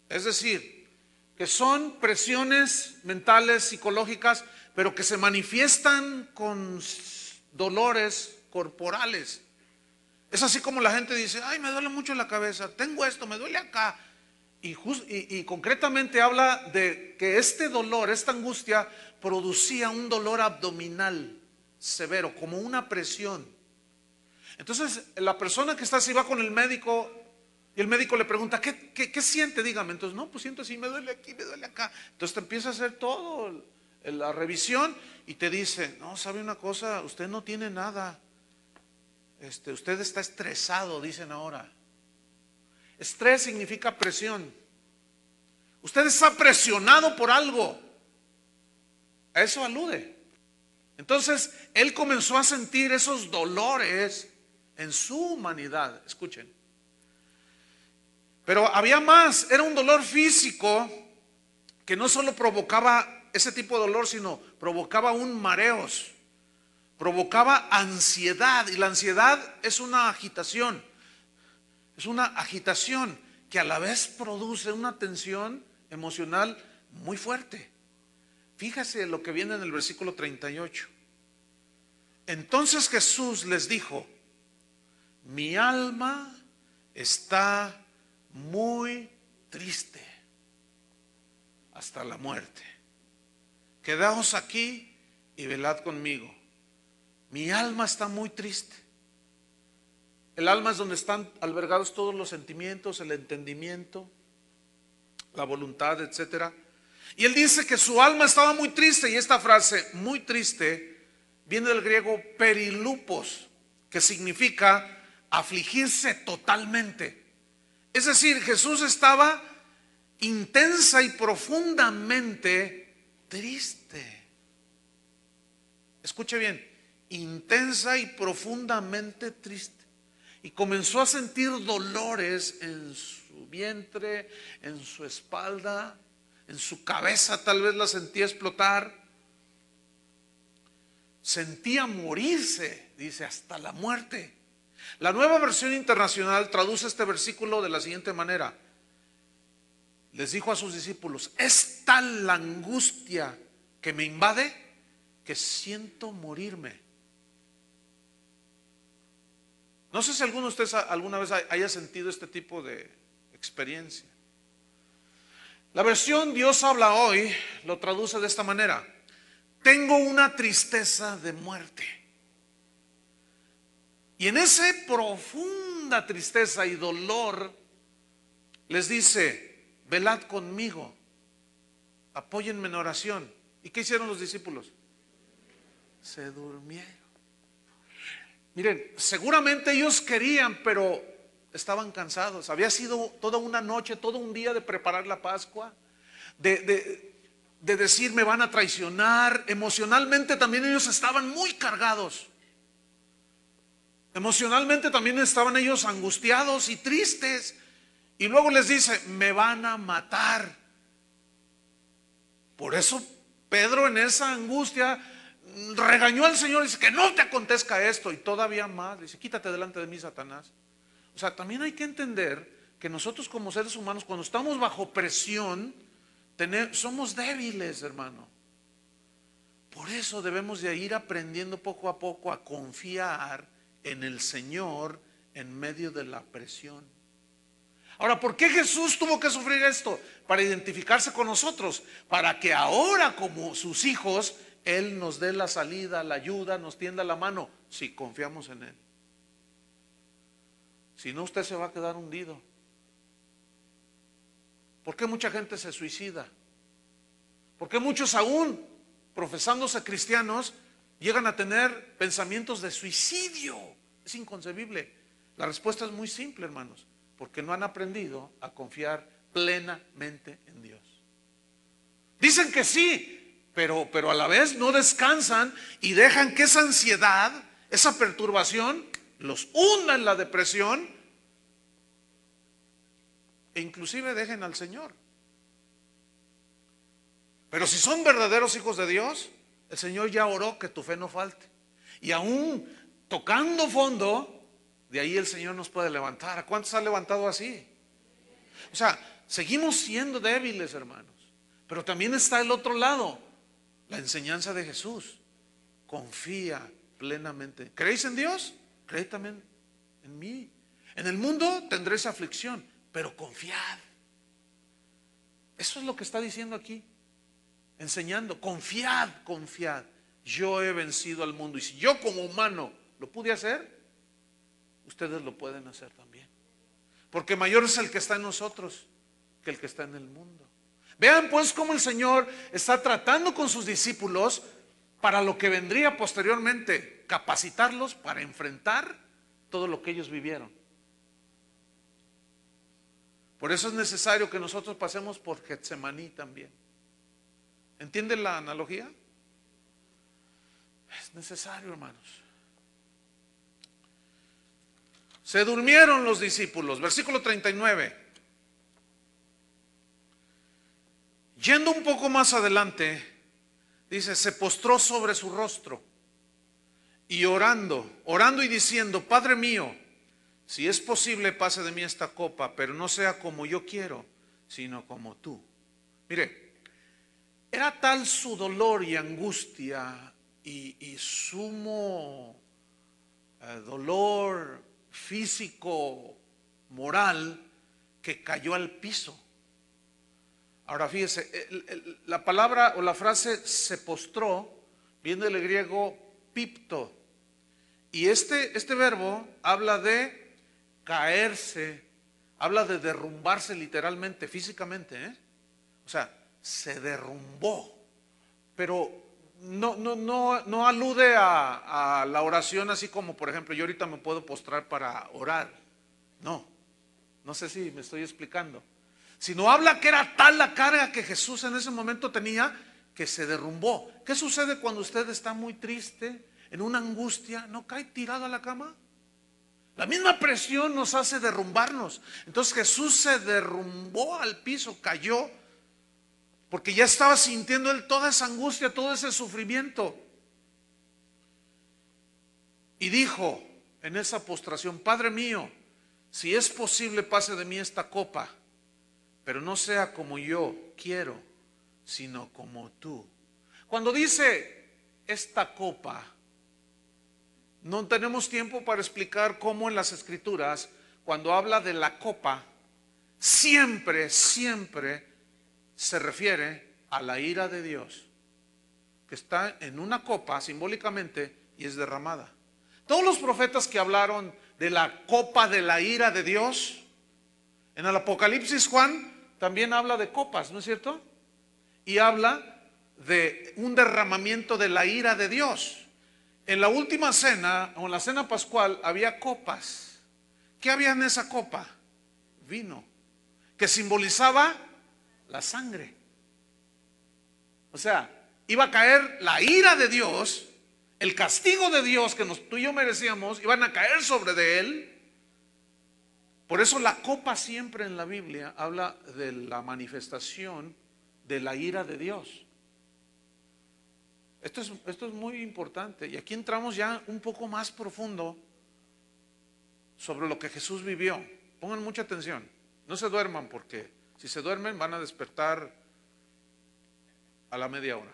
Es decir, que son presiones mentales, psicológicas, pero que se manifiestan con dolores corporales. Es así como la gente dice, ay, me duele mucho la cabeza, tengo esto, me duele acá. Y concretamente habla de que este dolor, esta angustia, producía un dolor abdominal severo, como una presión. Entonces la persona que está así va con el médico y el médico le pregunta, ¿qué siente? Dígame. Entonces, no, pues siento así, me duele aquí, me duele acá. Entonces te empieza a hacer todo la revisión y te dice, no, ¿sabe una cosa? Usted no tiene nada. Usted está estresado, dicen ahora. Estrés significa presión. Usted está presionado por algo. A eso alude. Entonces, él comenzó a sentir esos dolores en su humanidad. Escuchen. Pero había más, era un dolor físico que no solo provocaba ese tipo de dolor, sino provocaba un mareos, provocaba ansiedad. Y la ansiedad es una agitación que a la vez produce una tensión emocional muy fuerte. Fíjese lo que viene en el versículo 38. Entonces Jesús les dijo: mi alma está muy triste hasta la muerte. Quedaos aquí y velad conmigo. Mi alma está muy triste. El alma es donde están albergados todos los sentimientos, el entendimiento, la voluntad, etcétera. Y él dice que su alma estaba muy triste, y esta frase, muy triste, viene del griego perilupos, que significa afligirse totalmente. Es decir, Jesús estaba intensa y profundamente triste. Escuche bien, intensa y profundamente triste. Y comenzó a sentir dolores en su vientre, en su espalda, en su cabeza, tal vez la sentía explotar. Sentía morirse, dice, hasta la muerte. La Nueva Versión Internacional traduce este versículo de la siguiente manera: les dijo a sus discípulos: es tal la angustia que me invade que siento morirme. No sé si alguno de ustedes alguna vez haya sentido este tipo de experiencia. La versión Dios habla hoy lo traduce de esta manera: tengo una tristeza de muerte. Y en esa profunda tristeza y dolor les dice: velad conmigo, apóyenme en oración. ¿Y qué hicieron los discípulos? Se durmieron. Miren, seguramente ellos querían, pero estaban cansados. Había sido toda una noche, todo un día de preparar la Pascua, de decir me van a traicionar. Emocionalmente también ellos estaban muy cargados. Emocionalmente también estaban ellos angustiados y tristes. Y luego les dice: me van a matar. Por eso Pedro, en esa angustia, regañó al Señor y dice: que no te acontezca esto. Y todavía más, le dice: quítate delante de mí, Satanás. O sea, también hay que entender que nosotros como seres humanos, cuando estamos bajo presión, somos débiles, hermano. Por eso debemos de ir aprendiendo poco a poco a confiar en el Señor en medio de la presión. Ahora, ¿por qué Jesús tuvo que sufrir esto? Para identificarse con nosotros, para que ahora, como sus hijos, Él nos dé la salida, la ayuda, nos tienda la mano, si confiamos en Él. Si no, usted se va a quedar hundido. ¿Por qué mucha gente se suicida? ¿Por qué muchos, aún profesándose cristianos, llegan a tener pensamientos de suicidio? Es inconcebible. La respuesta es muy simple, hermanos: porque no han aprendido a confiar plenamente en Dios. Dicen que sí, pero a la vez no descansan y dejan que esa ansiedad, esa perturbación, los hunda en la depresión, e inclusive dejen al Señor. Pero si son verdaderos hijos de Dios, el Señor ya oró que tu fe no falte. Y aún tocando fondo, de ahí el Señor nos puede levantar. ¿A cuántos ha levantado así? O sea, seguimos siendo débiles, hermanos. Pero también está el otro lado, la enseñanza de Jesús: confía plenamente. ¿Creéis en Dios? Creed también en mí. En el mundo tendréis aflicción, pero confiad. Eso es lo que está diciendo aquí, enseñando: confiad, confiad. Yo he vencido al mundo, y si yo como humano lo pude hacer, ustedes lo pueden hacer también. Porque mayor es el que está en nosotros que el que está en el mundo. Vean pues cómo el Señor está tratando con sus discípulos para lo que vendría posteriormente: capacitarlos para enfrentar todo lo que ellos vivieron. Por eso es necesario que nosotros pasemos por Getsemaní también. ¿Entienden la analogía? Es necesario, hermanos. Se durmieron los discípulos. Versículo 39. Yendo un poco más adelante, dice, se postró sobre su rostro y orando y diciendo, Padre mío, si es posible pase de mí esta copa, pero no sea como yo quiero, sino como tú. Mire, era tal su dolor y angustia y sumo dolor físico, moral, que cayó al piso. Ahora fíjese, la palabra o la frase se postró viene del griego pipto, y este verbo habla de caerse, habla de derrumbarse literalmente, físicamente, o sea, se derrumbó, pero no alude a la oración así como, por ejemplo, yo ahorita me puedo postrar para orar. No sé si me estoy explicando. Sino habla que era tal la carga que Jesús en ese momento tenía que se derrumbó. ¿Qué sucede cuando usted está muy triste, en una angustia? ¿No cae tirado a la cama? La misma presión nos hace derrumbarnos. Entonces Jesús se derrumbó al piso, cayó, porque ya estaba sintiendo él toda esa angustia, todo ese sufrimiento. Y dijo en esa postración, Padre mío, si es posible pase de mí esta copa, pero no sea como yo quiero, sino como tú. Cuando dice esta copa, no tenemos tiempo para explicar cómo en las Escrituras, cuando habla de la copa, siempre se refiere a la ira de Dios, que está en una copa simbólicamente y es derramada. Todos los profetas que hablaron de la copa de la ira de Dios, en el Apocalipsis Juan también habla de copas, ¿no es cierto? Y habla de un derramamiento de la ira de Dios. En la última cena, o en la cena pascual, había copas. ¿Qué había en esa copa? Vino, que simbolizaba la sangre. O sea, iba a caer la ira de Dios, el castigo de Dios que tú y yo merecíamos, iban a caer sobre de él. Por eso la copa siempre en la Biblia habla de la manifestación de la ira de Dios. Esto es muy importante, y aquí entramos ya un poco más profundo sobre lo que Jesús vivió. Pongan mucha atención, no se duerman, porque si se duermen van a despertar a la media hora.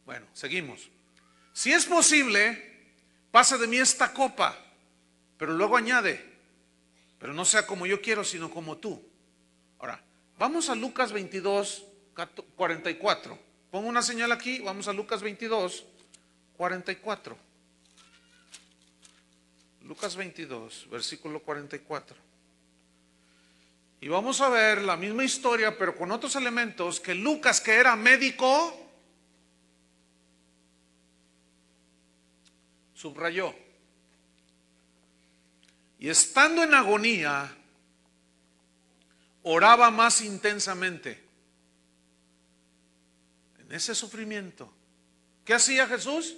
Bueno, seguimos. Si es posible, pase de mí esta copa, pero luego añade, pero no sea como yo quiero, sino como tú. Ahora, vamos a Lucas 22, 44. Pongo una señal aquí, vamos a Lucas 22, 44. Lucas 22, versículo 44. Y vamos a ver la misma historia, pero con otros elementos que Lucas, que era médico, subrayó. Y estando en agonía, oraba más intensamente. En ese sufrimiento, ¿qué hacía Jesús?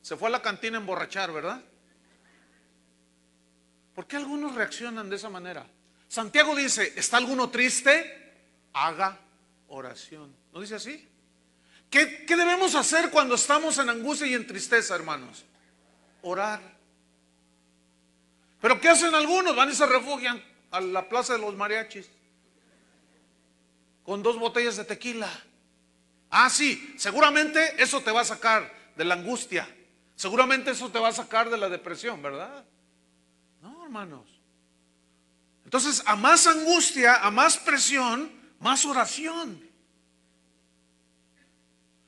Se fue a la cantina a emborrachar, ¿verdad? ¿Por qué algunos reaccionan de esa manera? Santiago dice, ¿está alguno triste? Haga oración. ¿No dice así? ¿Qué debemos hacer cuando estamos en angustia y en tristeza, hermanos? Orar. ¿Pero qué hacen algunos? Van y se refugian a la plaza de los mariachis con 2 botellas de tequila. Ah, sí, seguramente eso te va a sacar de la angustia. Seguramente eso te va a sacar de la depresión, ¿verdad? No, hermanos. Entonces, a más angustia, a más presión, más oración.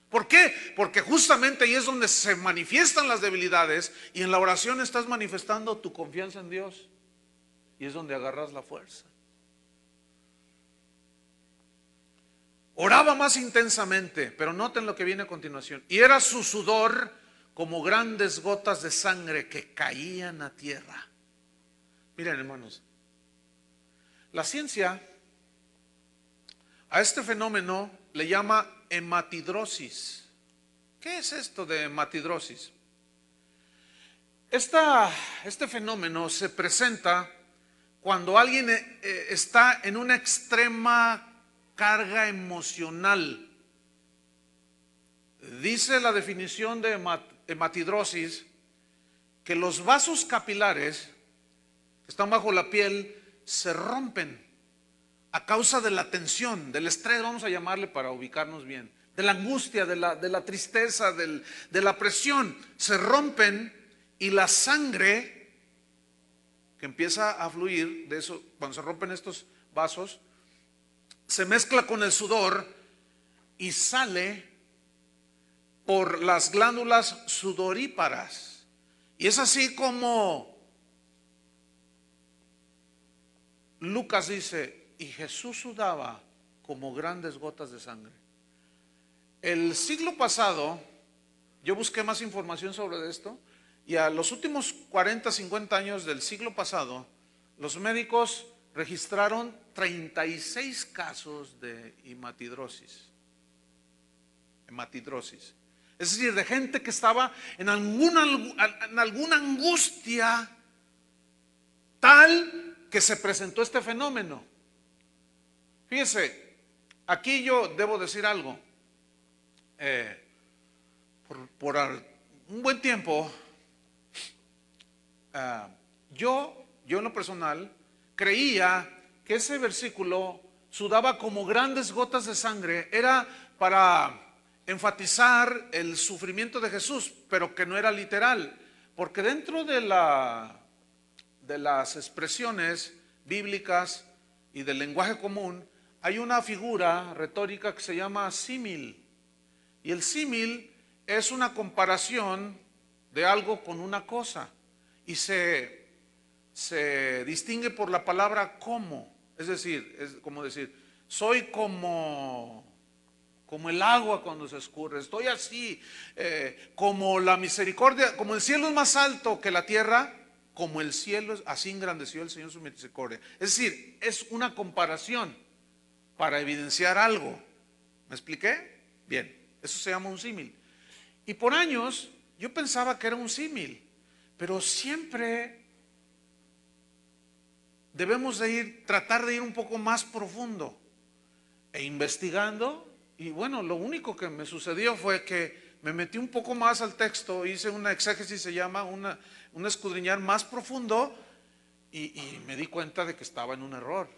¿Por qué? Porque justamente ahí es donde se manifiestan las debilidades, y en la oración estás manifestando tu confianza en Dios, y es donde agarras la fuerza. Oraba más intensamente, pero noten lo que viene a continuación. Y era su sudor como grandes gotas de sangre que caían a tierra. Miren, hermanos, la ciencia a este fenómeno le llama hematidrosis. ¿Qué es esto de hematidrosis? Este fenómeno se presenta cuando alguien está en una extrema carga emocional. Dice la definición de hematidrosis que los vasos capilares que están bajo la piel se rompen a causa de la tensión, del estrés, vamos a llamarle para ubicarnos bien, de la angustia, de la tristeza, de la presión, se rompen y la sangre que empieza a fluir de eso, cuando se rompen estos vasos, se mezcla con el sudor y sale por las glándulas sudoríparas. Y es así como Lucas dice, y Jesús sudaba como grandes gotas de sangre. El siglo pasado, yo busqué más información sobre esto, y a los últimos 40, 50 años del siglo pasado, los médicos registraron 36 casos de hematidrosis. Hematidrosis. Es decir, de gente que estaba en alguna angustia tal que se presentó este fenómeno. Fíjese, aquí yo debo decir algo. Por un buen tiempo, yo en lo personal creía que ese versículo, sudaba como grandes gotas de sangre, era para enfatizar el sufrimiento de Jesús, pero que no era literal, porque dentro de las expresiones bíblicas y del lenguaje común hay una figura retórica que se llama símil, y el símil es una comparación de algo con una cosa, y se distingue por la palabra como, es decir, es como decir, soy como el agua cuando se escurre, estoy así, como la misericordia, como el cielo es más alto que la tierra, como el cielo, así engrandeció el Señor su misericordia. Es decir, es una comparación para evidenciar algo. ¿Me expliqué? Bien, eso se llama un símil. Y por años yo pensaba que era un símil, pero siempre debemos tratar de ir un poco más profundo e investigando. Y bueno, lo único que me sucedió fue que me metí un poco más al texto, hice una exégesis, se llama, un escudriñar más profundo, y me di cuenta de que estaba en un error.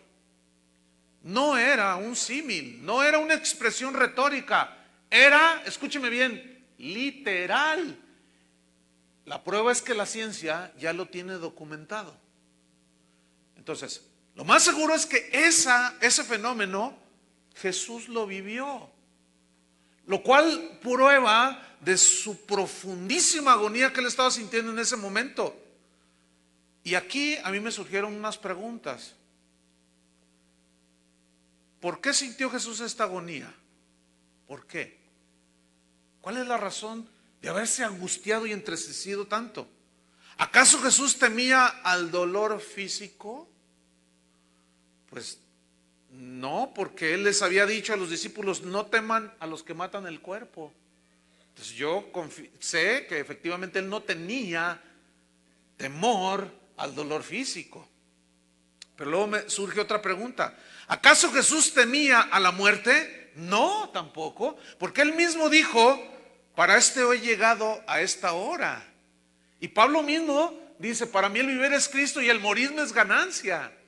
No era un símil, no era una expresión retórica, era, escúcheme bien, literal. La prueba es que la ciencia ya lo tiene documentado. Entonces, lo más seguro es que ese fenómeno Jesús lo vivió, lo cual prueba de su profundísima agonía que él estaba sintiendo en ese momento. Y aquí a mí me surgieron unas preguntas. ¿Por qué sintió Jesús esta agonía? ¿Por qué? ¿Cuál es la razón de haberse angustiado y entristecido tanto? ¿Acaso Jesús temía al dolor físico? Pues no, porque él les había dicho a los discípulos, no teman a los que matan el cuerpo. Entonces yo sé que efectivamente él no tenía temor al dolor físico. Pero luego me surge otra pregunta. ¿Acaso Jesús temía a la muerte? No, tampoco, porque él mismo dijo, para he llegado a esta hora. Y Pablo mismo dice, para mí el vivir es Cristo y el morir me es ganancia.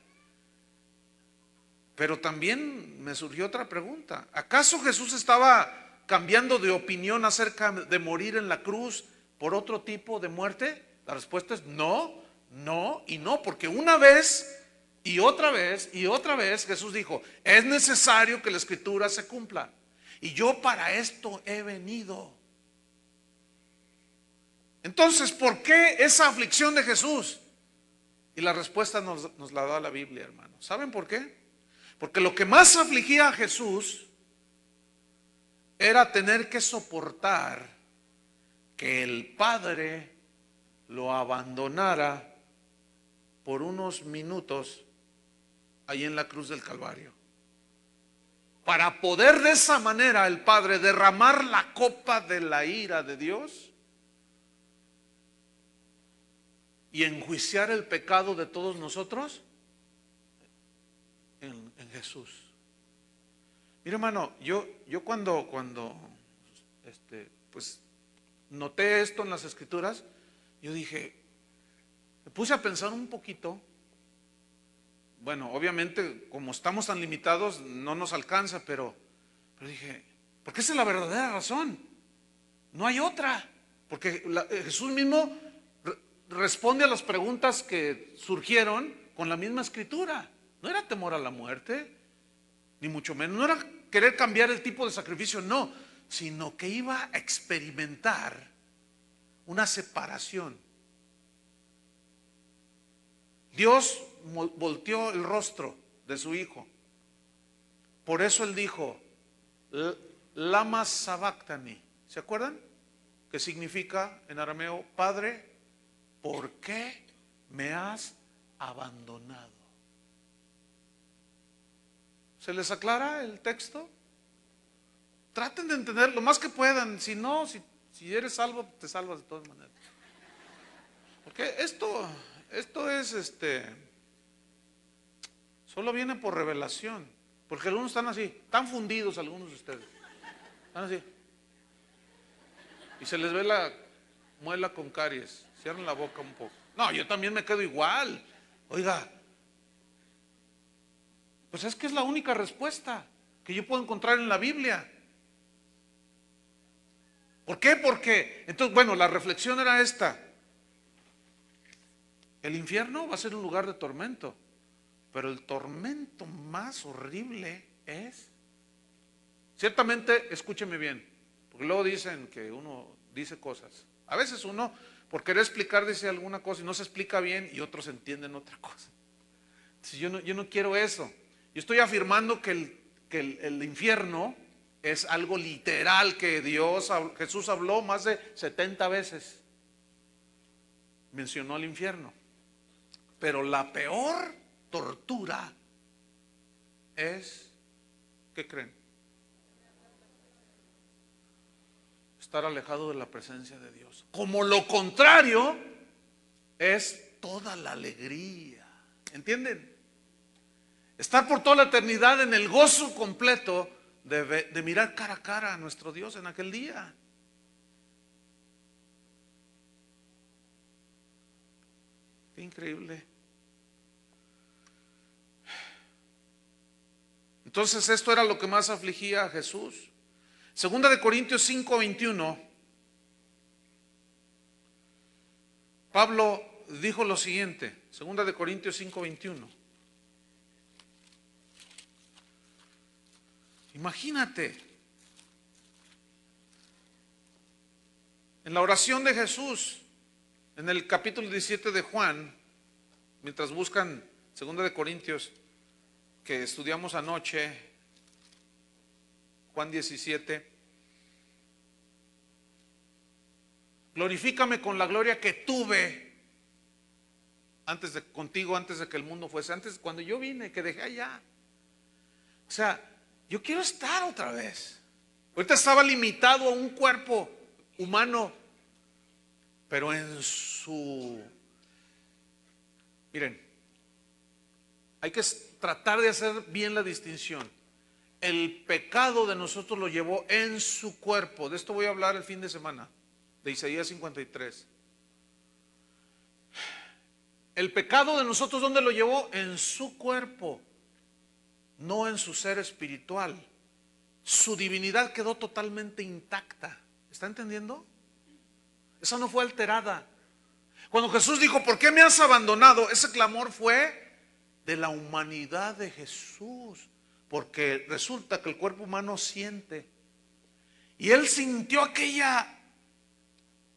Pero también me surgió otra pregunta. ¿Acaso Jesús estaba cambiando de opinión acerca de morir en la cruz por otro tipo de muerte? La respuesta es no, no y no, porque una vez y otra vez y otra vez Jesús dijo, es necesario que la escritura se cumpla. Y yo para esto he venido. Entonces, ¿por qué esa aflicción de Jesús? Y la respuesta nos la da la Biblia, hermanos. ¿Saben por qué? Porque lo que más afligía a Jesús era tener que soportar que el Padre lo abandonara por unos minutos ahí en la cruz del Calvario, para poder de esa manera el Padre derramar la copa de la ira de Dios y enjuiciar el pecado de todos nosotros en Jesús. Mira, hermano, yo cuando pues noté esto en las Escrituras, yo dije, me puse a pensar un poquito. Bueno, obviamente, como estamos tan limitados, no nos alcanza, pero dije, porque esa es la verdadera razón. No hay otra. Porque Jesús mismo responde a las preguntas que surgieron con la misma Escritura. No era temor a la muerte, ni mucho menos. No era querer cambiar el tipo de sacrificio, no. Sino que iba a experimentar una separación. Dios volteó el rostro de su hijo. Por eso él dijo, lama sabactani. ¿Se acuerdan? Que significa en arameo, Padre, ¿por qué me has abandonado? ¿Se les aclara el texto? Traten de entender lo más que puedan. Si no, si eres salvo, te salvas de todas maneras. Porque esto es solo viene por revelación. Porque algunos están así, están fundidos algunos de ustedes. Están así. Y se les ve la muela con caries. Cierran la boca un poco. No, yo también me quedo igual. Oiga, pues es que es la única respuesta que yo puedo encontrar en la Biblia. ¿Por qué? Porque, entonces, bueno, la reflexión era esta. El infierno va a ser un lugar de tormento, pero el tormento más horrible es, ciertamente, escúcheme bien, porque luego dicen que uno dice cosas. A veces uno, por querer explicar, dice alguna cosa y no se explica bien y otros entienden otra cosa. Entonces, yo no quiero eso. Yo estoy afirmando que el infierno es algo literal que Jesús habló más de 70 veces. Mencionó el infierno. Pero la peor tortura es, ¿qué creen? Estar alejado de la presencia de Dios. Como lo contrario es toda la alegría. ¿Entienden? Estar por toda la eternidad en el gozo completo de mirar cara a cara a nuestro Dios en aquel día. Qué increíble. Entonces esto era lo que más afligía a Jesús. Segunda de Corintios 5:21, Pablo dijo lo siguiente. Segunda de Corintios 5:21. Imagínate, en la oración de Jesús, en el capítulo 17 de Juan, mientras buscan Segunda de Corintios, que estudiamos anoche, Juan 17, glorifícame con la gloria que tuve contigo antes de que el mundo fuese, antes cuando yo vine, que dejé allá. O sea, yo quiero estar otra vez. Ahorita estaba limitado a un cuerpo humano, pero miren, hay que tratar de hacer bien la distinción. El pecado de nosotros lo llevó en su cuerpo. De esto voy a hablar el fin de semana, de Isaías 53. El pecado de nosotros, ¿dónde lo llevó? En su cuerpo, no en su ser espiritual. Su divinidad quedó totalmente intacta. ¿Está entendiendo? Esa no fue alterada. Cuando Jesús dijo, ¿por qué me has abandonado? Ese clamor fue de la humanidad de Jesús, porque resulta que el cuerpo humano siente. Y él sintió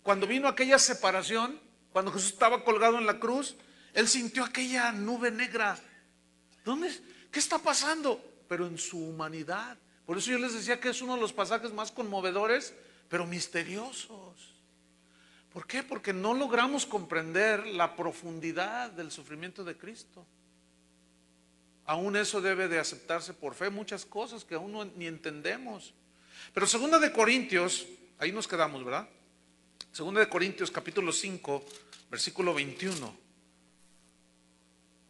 cuando vino aquella separación, cuando Jesús estaba colgado en la cruz, él sintió aquella nube negra. ¿Qué está pasando? Pero en su humanidad. Por eso yo les decía que es uno de los pasajes más conmovedores, pero misteriosos. ¿Por qué? Porque no logramos comprender la profundidad del sufrimiento de Cristo. Aún eso debe de aceptarse por fe, muchas cosas que aún no, ni entendemos. Pero segunda de Corintios, ahí nos quedamos, ¿verdad? Segunda de Corintios capítulo 5, versículo 21.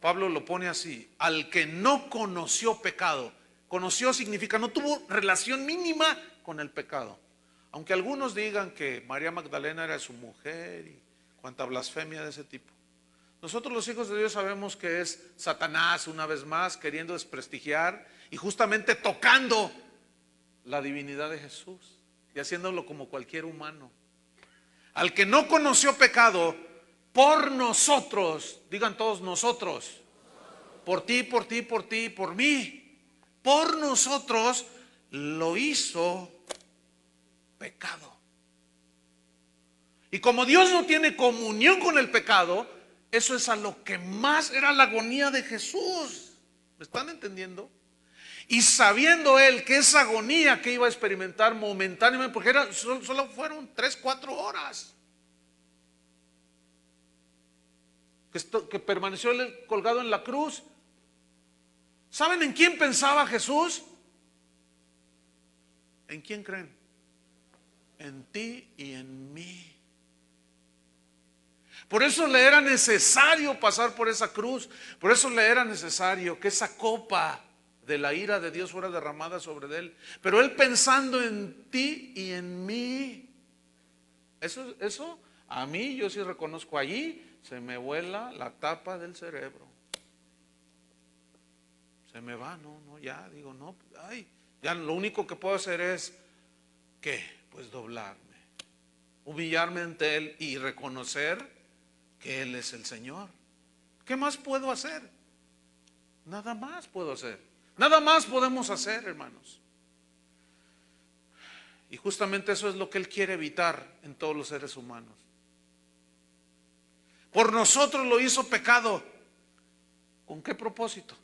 Pablo lo pone así: al que no conoció pecado. Conoció significa no tuvo relación mínima con el pecado. Aunque algunos digan que María Magdalena era su mujer y cuanta blasfemia de ese tipo. Nosotros los hijos de Dios sabemos que es Satanás una vez más queriendo desprestigiar y justamente tocando la divinidad de Jesús y haciéndolo como cualquier humano. Al que no conoció pecado, por nosotros, digan todos nosotros, por ti, por ti, por ti, por mí, por nosotros lo hizo pecado. Y como Dios no tiene comunión con el pecado, eso es a lo que más era la agonía de Jesús. ¿Me están entendiendo? Y sabiendo él que esa agonía que iba a experimentar momentáneamente, porque solo fueron 3-4 horas que permaneció él colgado en la cruz. ¿Saben en quién pensaba Jesús? ¿En quién creen? En ti y en mí. Por eso le era necesario pasar por esa cruz. Por eso le era necesario que esa copa de la ira de Dios fuera derramada sobre él. Pero él pensando en ti y en mí. Eso a mí yo sí reconozco, allí se me vuela la tapa del cerebro. Se me va, no, ya digo, no, ay, ya lo único que puedo hacer es, ¿qué? Pues doblarme, humillarme ante él y reconocer que él es el Señor. ¿Qué más puedo hacer? Nada más puedo hacer. Nada más podemos hacer, hermanos. Y justamente eso es lo que él quiere evitar en todos los seres humanos. Por nosotros lo hizo pecado. ¿Con qué propósito?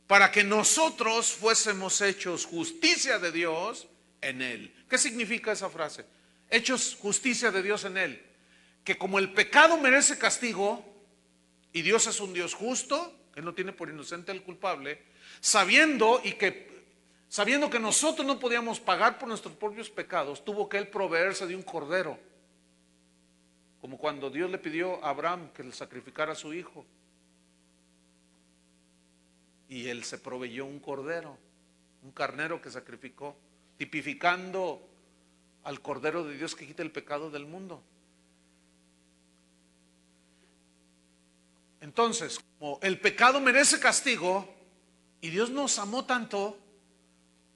Para que nosotros fuésemos hechos justicia de Dios en él. ¿Qué significa esa frase? Hechos justicia de Dios en él. Que como el pecado merece castigo y Dios es un Dios justo, Él no tiene por inocente al culpable, sabiendo que nosotros no podíamos pagar por nuestros propios pecados, tuvo que Él proveerse de un cordero, como cuando Dios le pidió a Abraham que le sacrificara a su hijo, y Él se proveyó un cordero, un carnero que sacrificó, tipificando al cordero de Dios que quita el pecado del mundo. Entonces, como el pecado merece castigo y Dios nos amó tanto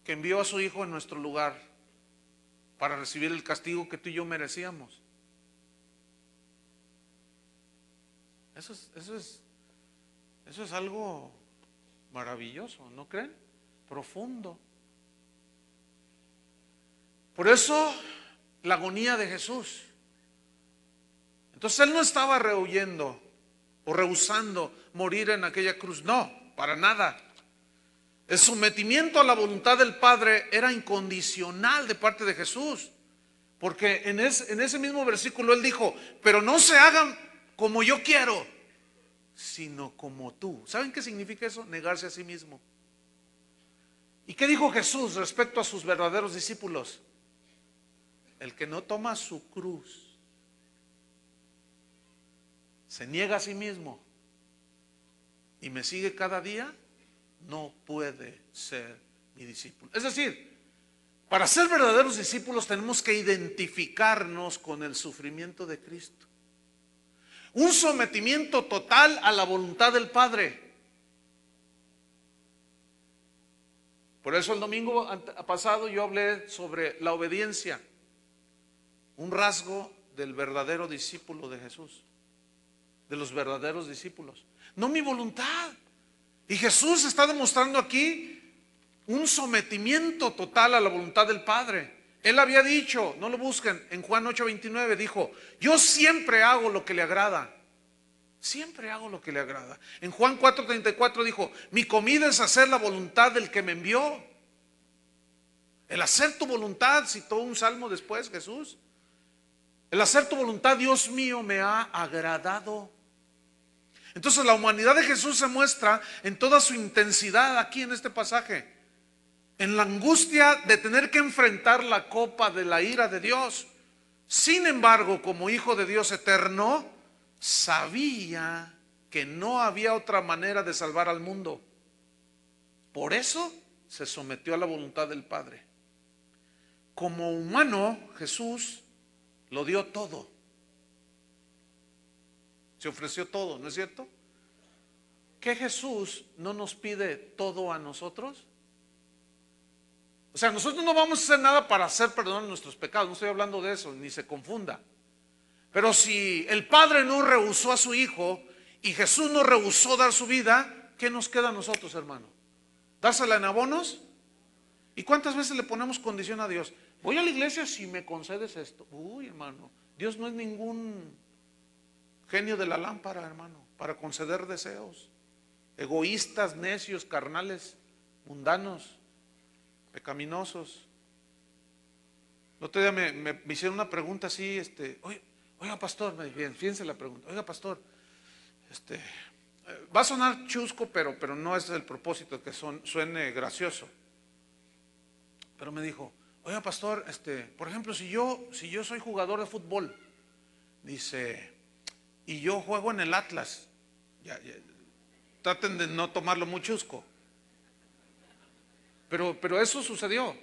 que envió a su hijo en nuestro lugar para recibir el castigo que tú y yo merecíamos. Eso es algo maravilloso, ¿no creen? Profundo. Por eso la agonía de Jesús. Entonces él no estaba rehuyendo o rehusando morir en aquella cruz, no, para nada. El sometimiento a la voluntad del Padre era incondicional de parte de Jesús, porque en ese mismo versículo él dijo, pero no se hagan como yo quiero, sino como tú. ¿Saben qué significa eso? Negarse a sí mismo. ¿Y qué dijo Jesús respecto a sus verdaderos discípulos? El que no toma su cruz, se niega a sí mismo y me sigue cada día, no puede ser mi discípulo. Es decir, para ser verdaderos discípulos tenemos que identificarnos con el sufrimiento de Cristo. Un sometimiento total a la voluntad del Padre. Por eso el domingo pasado yo hablé sobre la obediencia, un rasgo del verdadero discípulo de Jesús, de los verdaderos discípulos. No mi voluntad. Y Jesús está demostrando aquí un sometimiento total a la voluntad del Padre. Él había dicho, no lo busquen, en Juan 8:29 dijo, yo siempre hago lo que le agrada. Siempre hago lo que le agrada. En Juan 4:34 dijo, mi comida es hacer la voluntad del que me envió. El hacer tu voluntad, citó un salmo después Jesús. El hacer tu voluntad, Dios mío, me ha agradado. Entonces la humanidad de Jesús se muestra en toda su intensidad aquí en este pasaje. En la angustia de tener que enfrentar la copa de la ira de Dios. Sin embargo, como hijo de Dios eterno, sabía que no había otra manera de salvar al mundo. Por eso se sometió a la voluntad del Padre. Como humano, Jesús lo dio todo. Se ofreció todo, ¿no es cierto? ¿Que Jesús no nos pide todo a nosotros? O sea, nosotros no vamos a hacer nada para hacer perdón a nuestros pecados. No estoy hablando de eso, ni se confunda. Pero si el Padre no rehusó a su Hijo y Jesús no rehusó dar su vida, ¿qué nos queda a nosotros, hermano? ¿Dársela en abonos? ¿Y cuántas veces le ponemos condición a Dios? Voy a la iglesia si me concedes esto. Uy, hermano, Dios no es ningún genio de la lámpara, hermano, para conceder deseos. Egoístas, necios, carnales, mundanos, pecaminosos. El otro día me hicieron una pregunta así, oiga pastor, fíjense la pregunta, oiga pastor, va a sonar chusco, pero no es el propósito que suene gracioso. Pero me dijo, oiga pastor, por ejemplo, si yo soy jugador de fútbol, dice, y yo juego en el Atlas, ya, traten de no tomarlo muy chusco. Pero eso sucedió.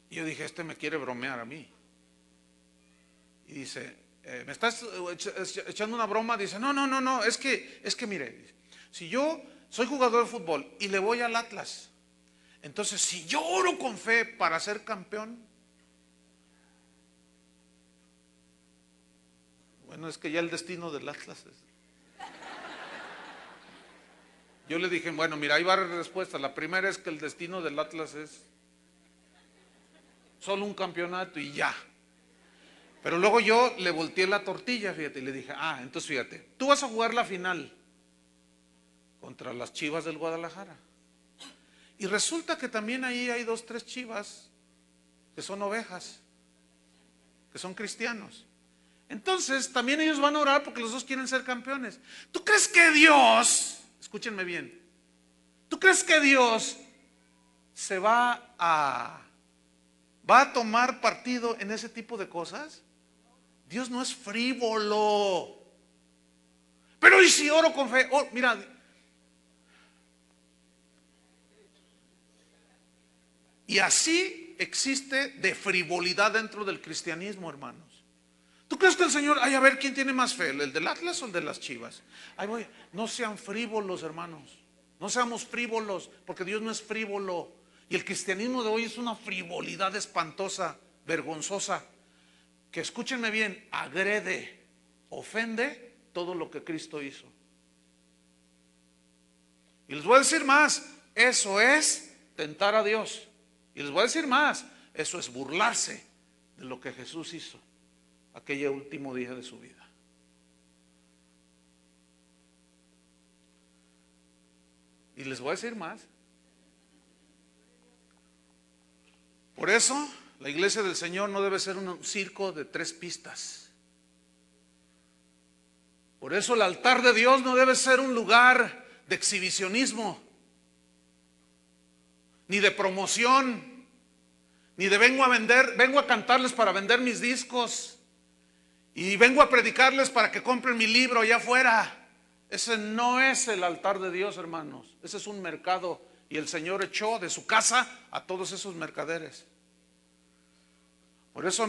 Y yo dije, me quiere bromear a mí. Y dice, ¿me estás echando una broma? Dice, no, es que mire, si yo soy jugador de fútbol y le voy al Atlas, entonces si yo oro con fe para ser campeón, bueno, es que ya el destino del Atlas es. Yo le dije, bueno, mira, hay varias respuestas. La primera es que el destino del Atlas es solo un campeonato y ya. Pero luego yo le volteé la tortilla, fíjate, y le dije, entonces fíjate, tú vas a jugar la final contra las Chivas del Guadalajara. Y resulta que también ahí hay 2, 3 Chivas que son ovejas, que son cristianos. Entonces también ellos van a orar porque los dos quieren ser campeones. ¿Tú crees que Dios, escúchenme bien, tú crees que Dios se va a tomar partido en ese tipo de cosas? Dios no es frívolo. Pero ¿y si oro con fe? Mira, y así existe de frivolidad dentro del cristianismo, hermanos. ¿Tú crees que el Señor, a ver quién tiene más fe, el del Atlas o el de las Chivas? No sean frívolos, hermanos. No seamos frívolos, porque Dios no es frívolo. Y el cristianismo de hoy es una frivolidad espantosa, vergonzosa, que escúchenme bien, agrede, ofende todo lo que Cristo hizo. Y les voy a decir más, eso es tentar a Dios. Y les voy a decir más, eso es burlarse de lo que Jesús hizo aquel último día de su vida. Y les voy a decir más. Por eso la iglesia del Señor no debe ser un circo de 3 pistas. Por eso el altar de Dios no debe ser un lugar de exhibicionismo, ni de promoción, ni de vengo a cantarles para vender mis discos y vengo a predicarles para que compren mi libro allá afuera. Ese no es el altar de Dios, hermanos. Ese es un mercado y el Señor echó de su casa a todos esos mercaderes. Por eso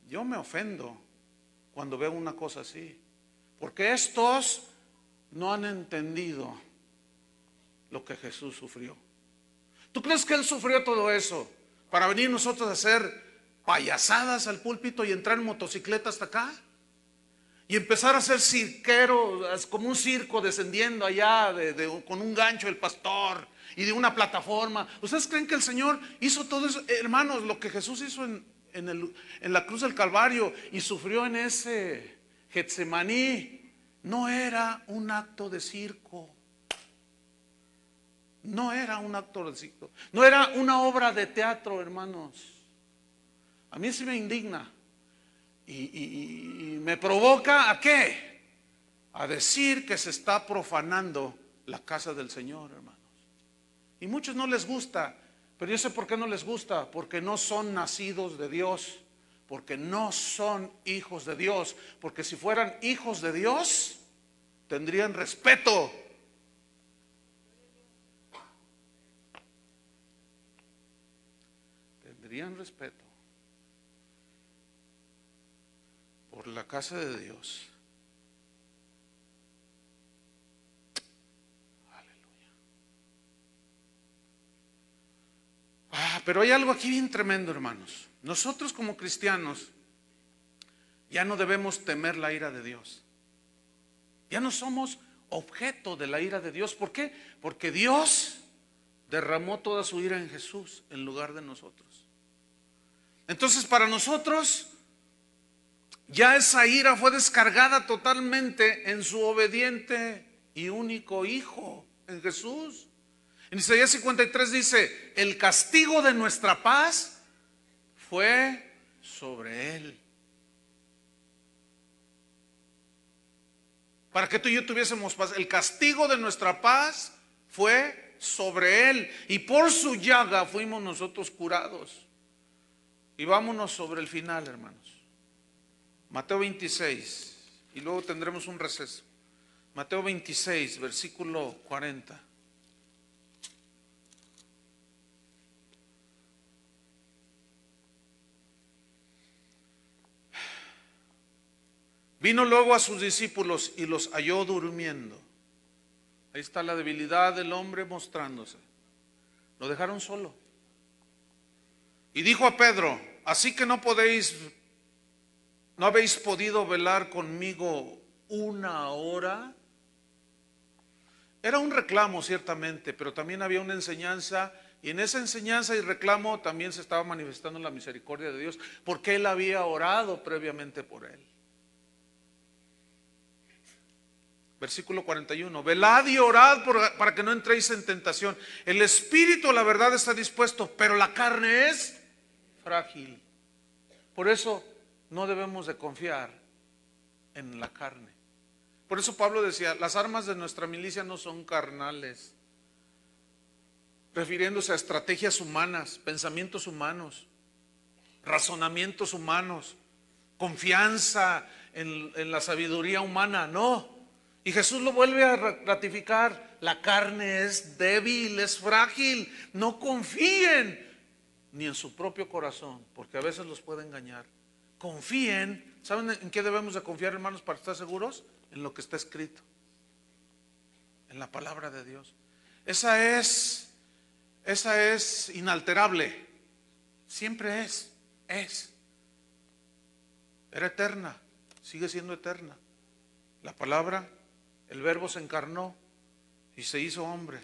yo me ofendo cuando veo una cosa así, porque estos no han entendido lo que Jesús sufrió. ¿Tú crees que Él sufrió todo eso para venir nosotros a hacer payasadas al púlpito y entrar en motocicleta hasta acá? Y empezar a ser cirquero, como un circo descendiendo allá con un gancho el pastor y de una plataforma. ¿Ustedes creen que el Señor hizo todo eso? Hermanos, lo que Jesús hizo en la cruz del Calvario y sufrió en ese Getsemaní no era un acto de circo. No era un acto de circo. No era una obra de teatro, hermanos. A mí sí me indigna y me provoca ¿a qué? A decir que se está profanando la casa del Señor, hermanos. Y muchos no les gusta, pero yo sé por qué no les gusta, porque no son nacidos de Dios, porque no son hijos de Dios, porque si fueran hijos de Dios, tendrían respeto. Tendrían respeto por la casa de Dios. Pero hay algo aquí bien tremendo, hermanos. Nosotros como cristianos ya no debemos temer la ira de Dios. Ya no somos objeto de la ira de Dios. ¿Por qué? Porque Dios derramó toda su ira en Jesús en lugar de nosotros. Entonces para nosotros ya esa ira fue descargada totalmente en su obediente y único Hijo, en Jesús. En Isaías 53 dice: el castigo de nuestra paz fue sobre Él, para que tú y yo tuviésemos paz. El castigo de nuestra paz fue sobre Él, y por su llaga fuimos nosotros curados. Y vámonos sobre el final, hermanos. Mateo 26, y luego tendremos un receso. Mateo 26, versículo 40. Vino luego a sus discípulos y los halló durmiendo. Ahí está la debilidad del hombre mostrándose. Lo dejaron solo. Y dijo a Pedro: así que no habéis podido velar conmigo una hora. Era un reclamo ciertamente, pero también había una enseñanza, y en esa enseñanza y reclamo también se estaba manifestando la misericordia de Dios, porque él había orado previamente por él. Versículo 41: velad y orad para que no entréis en tentación. El espíritu, la verdad, está dispuesto, pero la carne es frágil. Por eso no debemos de confiar en la carne. Por eso Pablo decía: las armas de nuestra milicia no son carnales, refiriéndose a estrategias humanas, pensamientos humanos, razonamientos humanos, confianza en la sabiduría humana. No. Y Jesús lo vuelve a ratificar: la carne es débil, es frágil. No confíen ni en su propio corazón, porque a veces los puede engañar. Confíen. ¿Saben en qué debemos de confiar, hermanos, para estar seguros? En lo que está escrito, en la palabra de Dios. Esa es inalterable. Siempre es. Era eterna, sigue siendo eterna. La palabra, el verbo se encarnó y se hizo hombre.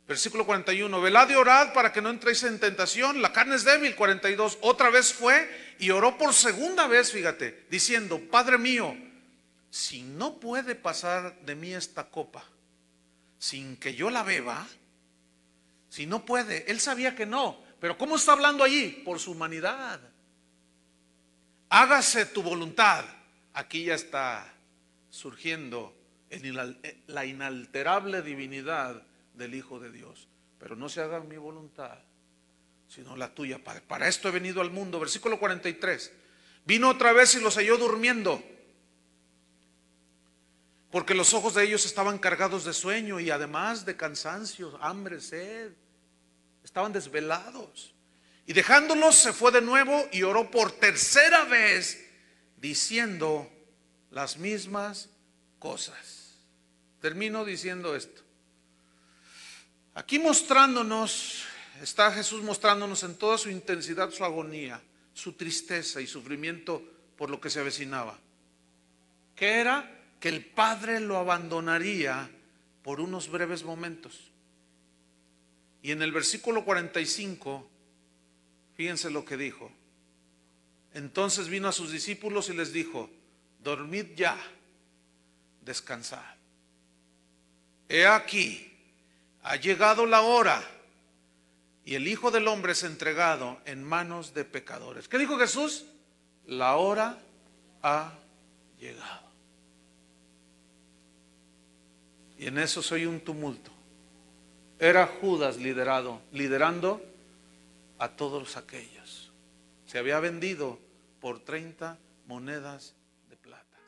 Versículo 41: velad y orad para que no entréis en tentación, la carne es débil. 42: otra vez fue y oró por segunda vez, fíjate, diciendo: Padre mío, si no puede pasar de mí esta copa sin que yo la beba, si no puede. Él sabía que no, pero ¿cómo está hablando allí? Por su humanidad. Hágase tu voluntad. Aquí ya está surgiendo la inalterable divinidad del Hijo de Dios. Pero no se haga mi voluntad, sino la tuya, Padre. Para esto he venido al mundo. Versículo 43: vino otra vez y los halló durmiendo, porque los ojos de ellos estaban cargados de sueño y además de cansancio, hambre, sed. Estaban desvelados. Y dejándolos se fue de nuevo y oró por tercera vez, diciendo las mismas cosas. Termino diciendo esto. Aquí mostrándonos, está Jesús mostrándonos en toda su intensidad su agonía, su tristeza y sufrimiento por lo que se avecinaba. ¿Qué era? Que el Padre lo abandonaría por unos breves momentos. Y en el versículo 45, fíjense lo que dijo. Entonces vino a sus discípulos y les dijo: dormid ya, descansad. He aquí, ha llegado la hora y el Hijo del Hombre es entregado en manos de pecadores. ¿Qué dijo Jesús? la hora ha llegado. Y en eso se oye un tumulto. Era Judas liderando a todos aquellos. Se había vendido por 30 monedas de plata.